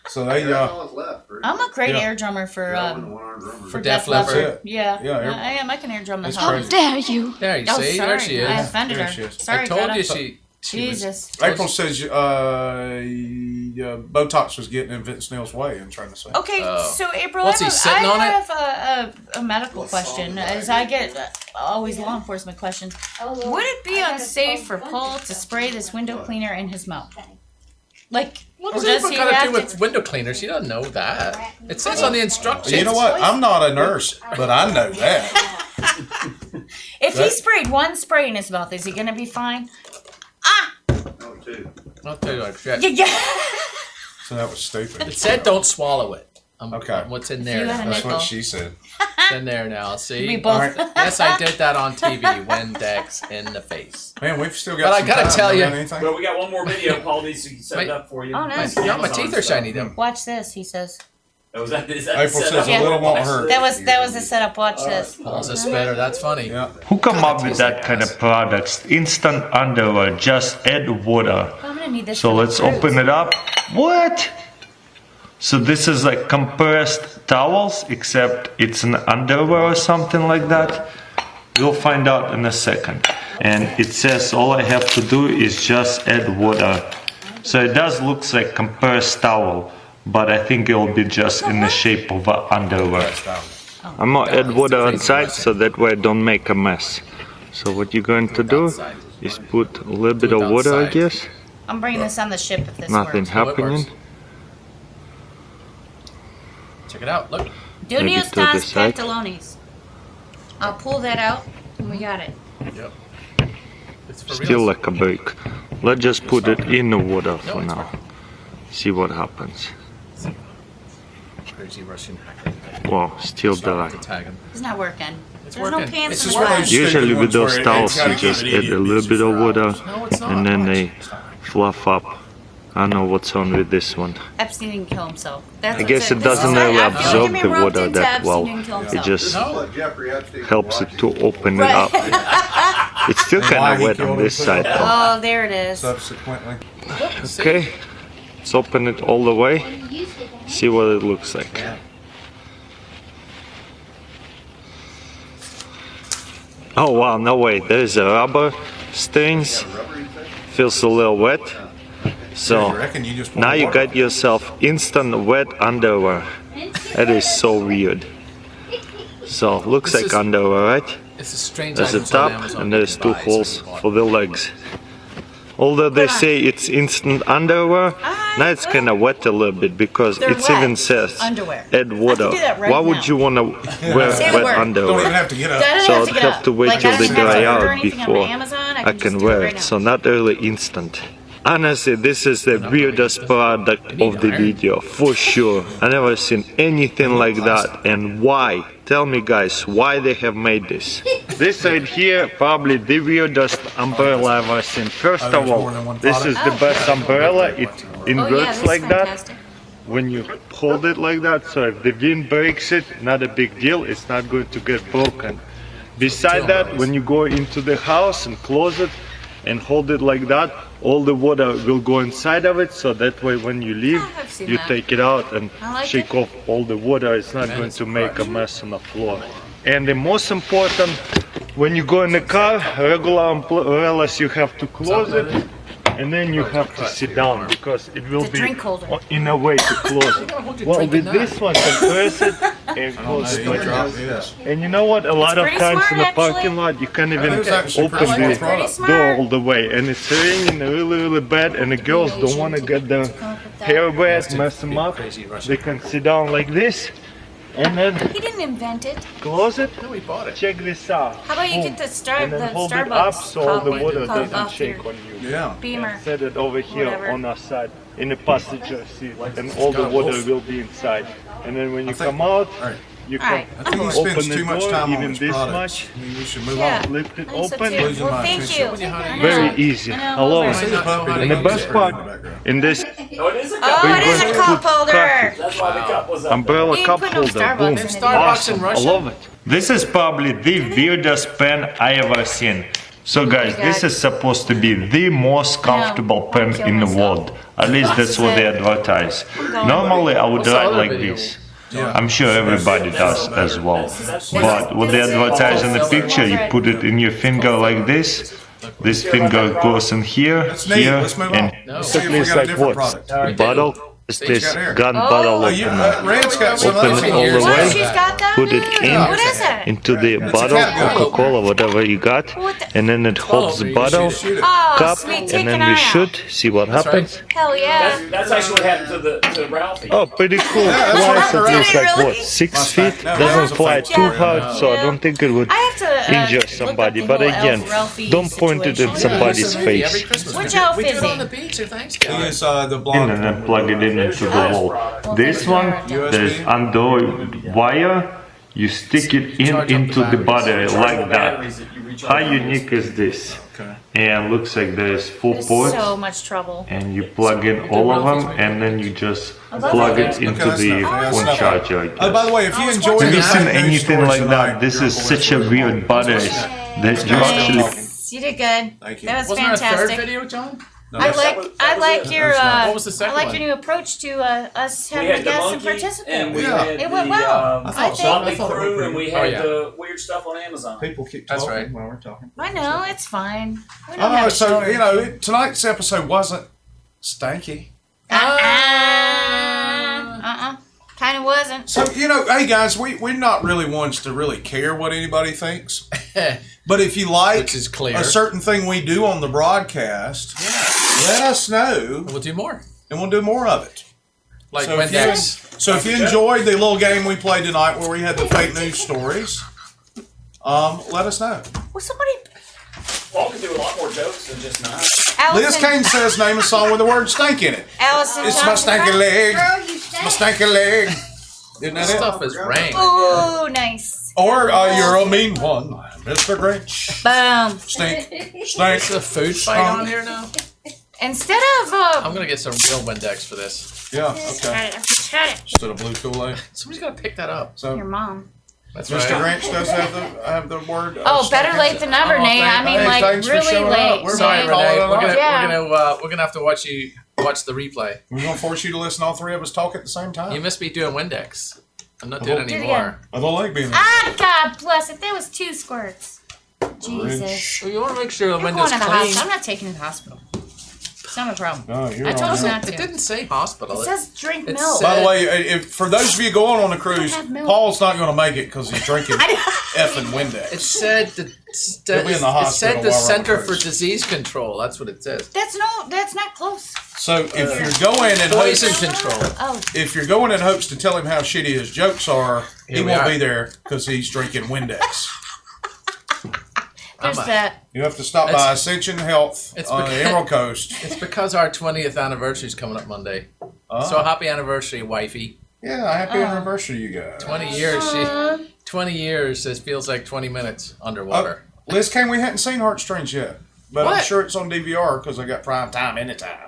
So they That's all that's left. Bruce. I'm a great Yeah. air drummer for One-armed drummer. For Def Def Leppard. Leppard. Yeah, Yeah, I am. I can air drum the It's house. crazy. Dare you? There you Oh, see. sorry. There she is. I offended There her. she is. Sorry, I told Greta. you she was- Jesus. April says Botox was getting in Vince Neil's way. I'm trying to say. Okay, Oh. so April, What's he sitting on it? I have a medical question. As I get always law enforcement questions. Would it be unsafe for Paul to spray this window cleaner in his mouth? Like, What or does does that he got to have do with window cleaners? She doesn't know that. It says on the instructions. You know what? I'm not a nurse, but I know that. If he sprayed one spray in his mouth, is he gonna be fine? No, two. I'll tell you like shit. Yeah. So that was stupid. It said don't swallow it. Okay. What's in you there? had a now? That's nickel. what she said. It's in there now. See? We both. Alright. Yes, I did that on TV. Windex in the face. Man, we've still got But I some gotta time. tell Don't you- got anything? Well, we got one more video. Paul needs to set it up for you. Oh, nice. Yeah, my teeth are shiny though. Watch this, he says. Oh, is that the April says setup? a little won't hurt. That was the setup. Watch this. Paul's a spitter. That's funny. Yeah. Who come up with that kind of products? Instant underwear, just add water. I'm gonna need this. So for the let's cruise. open it up. What? So this is like compressed towels, except it's an underwear or something like that. You'll find out in a second. And it says all I have to do is just add water. So it does look like compressed towel, but I think it'll be just in the shape of an underwear. I'm gonna add water outside so that way I don't make a mess. So what you're going to do is put a little bit of water, I guess. I'm bringing this on the ship if this Nothing works. happening. Check it out. Look. Maybe Dunios to the tas side. pantalones. I'll pull that out and we got it. Yep. It's for Still real. like a brick. Let's just put it in the water for it's now. See what happens. Crazy Russian hacker. Wow, still dry. It's not working. It's There's working. no pants It's in just the one of wash. those Usually with those It's gotta towels, keep you it just add a immediate little bit of water, No, it's not. and then they fluff up. I don't know what's on with this one. Epstein didn't kill himself. That's I guess it this is doesn't not- really I feel like absorb I'm the being roped water into that Epstein well. didn't kill It himself. just Let Jeffrey Epstein helps it to open it Right. up. It's still Why kind of he wet killed on this himself. side though. Oh, there it is. Subsequently. Okay, let's open it all the way. See what it looks like. Oh wow, no way, there's a rubber strings. Feels a little wet. You So reckon you just pour now you water got yourself instant wet underwear. That is so weird. So looks This like is- underwear, right? It's a strange There's a items on top Amazon and you there's can two buy, so holes we bought for the legs. Although they say it's instant underwear, now it's kind of wet a little bit because They're it wet. even says Underwear. add water. do that right Why now. would you want to wear Say the wet word. Don't even underwear? have to get up. I don't So have I'd to get have up. to wait Like, till I they don't have to dry order out anything on before Amazon. I just can do wear right it. now. So not really instant. Honestly, this is the weirdest product of the video, for sure. I never seen anything like that. And why? Tell me guys, why they have made this? This right here, probably the weirdest umbrella I've ever seen. First of all, this is the best umbrella. It Oh, inverts this like is that. fantastic. When you hold it like that, so if the wind breaks it, not a big deal, it's not going to get broken. Beside that, when you go into the house and close it and hold it like that, all the water will go inside of it, so that way when you leave, I've seen you that. take it out and I like shake it. off all the water. It's not going to make a mess on the floor. And the most important, when you go in the car, regular umbrellas, you have to close it, and then you have to sit down because it will It's a be drink holder. in a way to close it. Well, with this one, you press it and close it like this. And you know what? A lot of pretty times in the smart, parking lot, you can't even is actually open pretty the smart. Pretty door smart. all the way. And it's raining really, really bad, and the girls don't want to get their hair wet, mess them up. They can sit down like this, and then He didn't invent it. close it. No, we bought it. Check this out. How about you Boom. get the And then hold it Starbucks up so all the cup water cup doesn't off shake your on you. Yeah. Beamer. Set it over here Whatever. on our side in the passenger seat, and all the water will be inside. And then when you come out, Alright. you All right. can I think he open spends the too much door, time on even his this products. much, I mean, we should move Yeah. on. lift it I think so open. too. Losing Well, my thank attention. you. I know. Very easy. I know, I love over. it. And the best part in this Oh, it is a cup. Oh, it is going a to cup put holder. coffee. That's why the cup was up. umbrella You cup put no holder, Starbucks boom, in it. Starbucks awesome, in I Russia? love it. This is probably the weirdest pen I ever seen. So guys, this God. is supposed to be the most comfortable I know. pen in the world. At least that's what they advertise. Normally I would What's the write other like video? this. Yeah. I'm sure everybody does as well. But what they advertise in the picture, you put it in your finger like this. This finger goes in here, That's neat. here, Let's move and on. Let's see if we it's got a like different what? product. Bottle is He's this got hair. gun Oh. bottle Oh, you, opener. Red's got some Open other it all the things. way. Oh, she's got that. Put it in What is it? into the a bottle, cat gun. Coca-Cola, whatever you got, What the- and then it holds the bottle, Shoot it. Oh, cup, sweet. Take and an then we eye out. shoot. See what happens. Hell yeah. That's actually what happened to Ralphie. Oh, pretty cool. that's Flies what at I least heard. like what, Really? 6 feet? No, Doesn't that's a fly fake too story. hard, so I don't think it would I have to injure look somebody. up But the whole again, Ralphie don't point it in situation. somebody's Every face. Christmas. Which we outfit do it is on he? the beach or He Thanksgiving. is the In blonde. and then plug it in into the hole. This one, there's under wire. You stick it into the battery like that. How unique is this? And looks like there's 4 There's ports. so much trouble. And you plug in all of them, and then you just plug it into the phone charger. I Oh, by guess. the way, if you enjoy Have you the seen news anything stories like that? tonight, This you're is cool. such a weird battery that you actually. Yes, you did good. Thank you. That was Wasn't there a third fantastic. video, John? I like your What was the I second like one? your new approach to us We having had the guests and monkey, participate. and we Yeah. had It went the well. I think. Zombie I thought it crew, went and we pretty- had Oh, yeah. the weird stuff on Amazon. People keep That's talking right. while we're talking. I know it's fine. We don't Oh, have a so show you know, tonight's episode wasn't stanky. Kind of wasn't. So you know, hey guys, we're not really ones to really care what anybody thinks. But if you like Which is clear. a certain thing we do on the broadcast, let us know, We'll do more. and we'll do more of it. Like So if you- Windex. So if you enjoyed the little game we played tonight, where we had the fake news stories, let us know. Well, somebody Paul can do a lot more jokes than just nine. Liz Kane says name a song with the word stink in it. Allison It's my Johnson. stinky leg. Girl, you My stink. stinky leg. Isn't that This it? stuff is rank. Ooh, nice. Or you're a mean one, Mr. Grinch. Boom. Stink. Is Stink. the food fight on here now? Instead of I'm gonna get some real Windex for this. Yeah, okay. Shut it. Instead of blue Kool-Aid. Somebody's gotta pick that up. So, Your mom. That's Mr. right. Grinch does have the word. Oh, better late than never, Oh, Nate. I mean, hey, like thanks for really showing up. late. We're Sorry, Nate. calling Renee. it We're gonna, Yeah. we're gonna have to watch the replay. We're gonna force you to listen to all three of us talk at the same time. You must be doing Windex. I'm not Oh. doing it Do it anymore. I don't like being. Ah, God bless it. There was 2 squirts. Jesus. Grinch. Well, you want to make sure the You're window's going to the clean. hospital. I'm not taking you to the hospital. It's not a problem. No, you're I told on us your- not to. It didn't say hospital. It says drink it milk. said- By the way, if for those of you going on a cruise, have milk. Paul's not going to make it because he's drinking effing Windex. It said He'll be in the hospital it said the while we're on Center cruise. for Disease Control. That's what it says. That's not close. So if you're going in Poison hopes, control. Oh, if you're going in hopes to tell him how shitty his jokes are, he Here we won't are. be there because he's drinking Windex. there's I'm a- that. You have to stop by It's- Ascension Health it's on because- the Emerald Coast. It's because our 20th anniversary is coming up Monday. Oh. So happy anniversary, wifey. Yeah, happy anniversary, you guys. 20 years. 20 years. It feels like 20 minutes underwater. Liz Kane, we hadn't seen Heartstrings yet, but I'm What? sure it's on DVR because I got prime time anytime.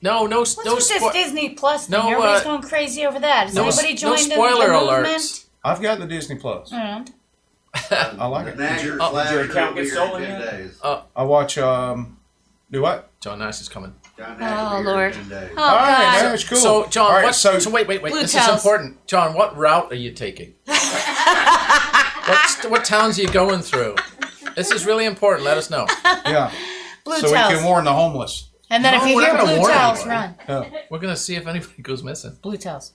No, no, What's no. with this Disney Plus thing? No, Everybody's uh, going crazy over that. Has no anybody s- no joined spoiler the alerts. movement? I've got the Disney Plus. And I like it. Nash or Oh, Flash did your will account be get here in stolen 10 yet? days. I watch. Do what? John Nash is coming. John Nash Oh, will be here Lord. in 10 days. Oh, All right, God. Nash, cool. So, John, All right, what? so So wait. Blue This tails. is important. John, what route are you taking? what towns are you going through? This is really important. Let us know. yeah, Blue so we towels. can warn the homeless. And then No, if you we're not hear gonna blue warn towels, anybody. run. Yeah. We're gonna see if anybody goes missing Blue towels.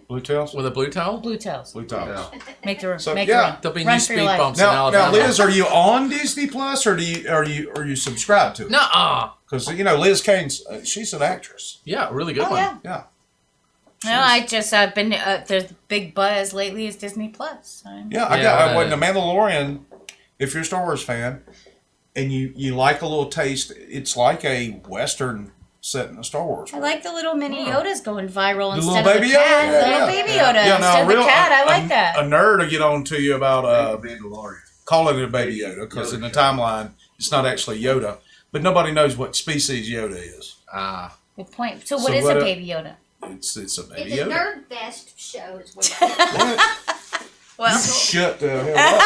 Blue tails. with a blue towel. Blue towels. Blue towels. Yeah. Make the So, make yeah. the run. There'll be Run new for your speed life. bumps in Now, Alabama. Liz, are you on Disney Plus or are you subscribed to it? Nuh-uh. Because Liz Kane's she's an actress. Yeah, really good Oh, one. yeah. Yeah. No, I've been there's big buzz lately is Disney Plus. Yeah, I went The Mandalorian. If you're a Star Wars fan and you like a little taste, it's like a Western set in a Star Wars. I like the little mini Yodas going viral The instead little of baby the cat. Yoda. The little baby Yoda instead of the cat. I like that. A nerd will get on to you about Mandalorian. calling it a baby Yoda because in the timeline it's not actually Yoda, but nobody knows what species Yoda is. Ah. Good point. So So what is what a a- baby Yoda? It's a baby It's a Yoda. nerd fest show. Is what Well, Shut the hell up.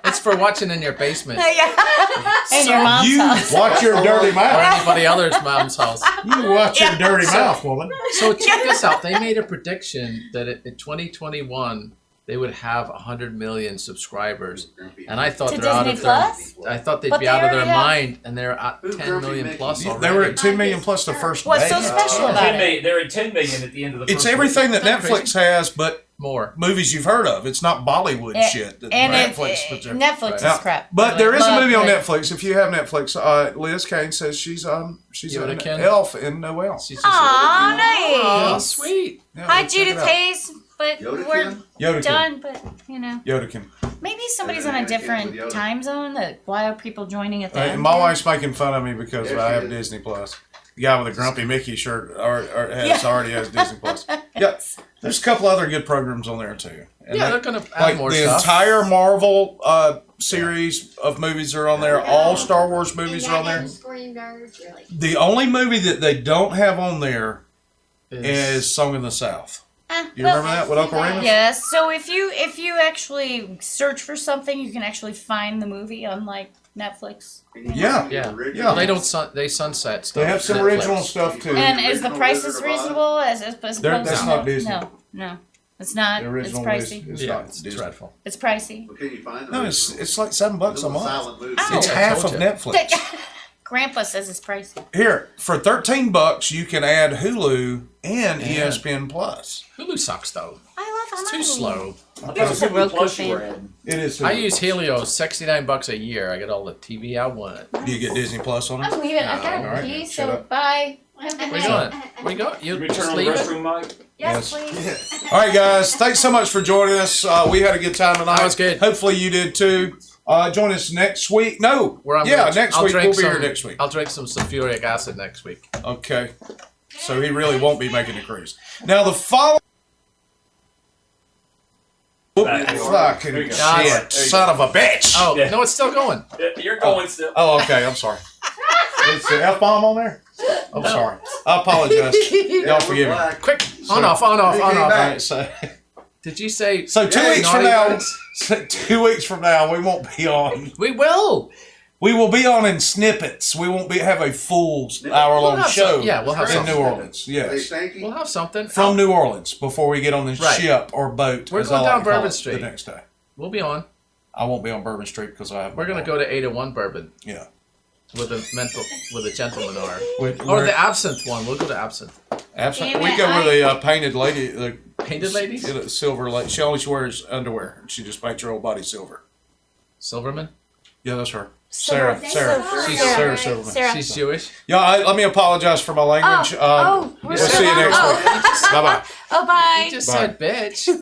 It's for watching in your basement in your mom's You house. watch your dirty or mouth. anybody else's mom's house. You watch your dirty mouth, woman. So check this out. They made a prediction that in 2021 they would have 100 million subscribers, and I thought To they're out Disney of their. Plus? I thought they'd But be they out of their already have- mind, and they're at Who's 10 Grumpy million Mickey? plus already. They were at 2 million plus the first What's day. so special about 10 it? million, they're at 10 million at the end of the It's first everything that Not Netflix has, but More. movies you've heard of. It's not Bollywood And- shit that and Netflix puts there. Netflix is Now, crap. But there is a movie on But- Netflix. If you have Netflix, Liz Kane says she's an Yoda-kin? elf in Noel. She's just- Aw, Oh, nice. sweet. Yeah, Hi, check it Judith out. Hayes. But Yoda-kin? we're Yoda-kin. done. But Yoda-kin. maybe somebody's on a Yoda-kin with different Yoda. time zone. That why are people joining at the And end? my wife's making fun of me because There I she have is. Disney Plus. The guy with the grumpy Mickey shirt already has Disney Plus. Yeah, there's a couple other good programs on there too. And Yeah, that- they're gonna add like more the stuff. entire Marvel series of movies are on there. All Star Wars movies are on there. Scream nerds, really. The only movie that they don't have on there is Song in the South. You remember that with Uncle Remus? Yes. So if you actually search for something, you can actually find the movie on like Netflix. Yeah. Yeah. Yeah. Well, they don't. They sunset stuff. They have some Netflix. original stuff too. And is the original price Wizard as of Oz? reasonable as opposed That's to not Disney. No, it's not. The It's original pricey. is Yeah, not it's Disney. dreadful. It's pricey. Well, can you find the No, it's like $7 a month. silent movie? Ow. It's Yeah, I half told of you. Netflix. Grandpa says it's pricey. Here, for $13, you can add Hulu and ESPN Plus. Hulu sucks though. I love It's too slow. I'm just a Hulu Roku Plus you were fan. adding. It is. I use Helio, $69 a year. I get all the TV I want. Do you get Disney Plus on I'm it? leaving. I No, got all right, a pee, shut so up. bye. Have a good Where you night. going? Where you going? You You just turn on the leave it? restroom, Mike? Yes, Yes. please. All right, guys. Thanks so much for joining us. We had a good time tonight. That was good. Hopefully you did too. Join us next week. No. Next I'll week. drink We'll be some, here next week. I'll drink some sulfuric acid next week. Okay. So he really won't be making the cruise. Now the following. Fucking shit. Son of a bitch. Oh, no, it's still going. You're going still. Oh, okay. I'm sorry. Is the F-bomb on there? I'm sorry. I apologize. Y'all forgive me. Quick. On off. All right, so Did you say? So 2 weeks from now, 2 weeks from now, we won't be on. We will. We will be on in snippets. We won't have a full hour-long show. We'll have in something. New Orleans. Yes, We'll have something from New Orleans before we get on the ship or boat. We're as going I like down to call Bourbon it, Street the next day. We'll be on. I won't be on Bourbon Street because I have. We're gonna go to 801 Bourbon. Yeah. With a gentleman or We're- the absinthe one. We'll go to absinthe. Absolutely. Damn We it, go with the painted lady. The Painted lady? Silver lady. She always wears underwear. And she just paints her whole body silver. Silverman? Yeah, that's her. Sarah. She's Sarah. Sarah Silverman. Sarah. She's Jewish. Yeah, let me apologize for my language. Oh, we'll see you next week. Bye bye. Oh, bye. You just Bye. said bitch.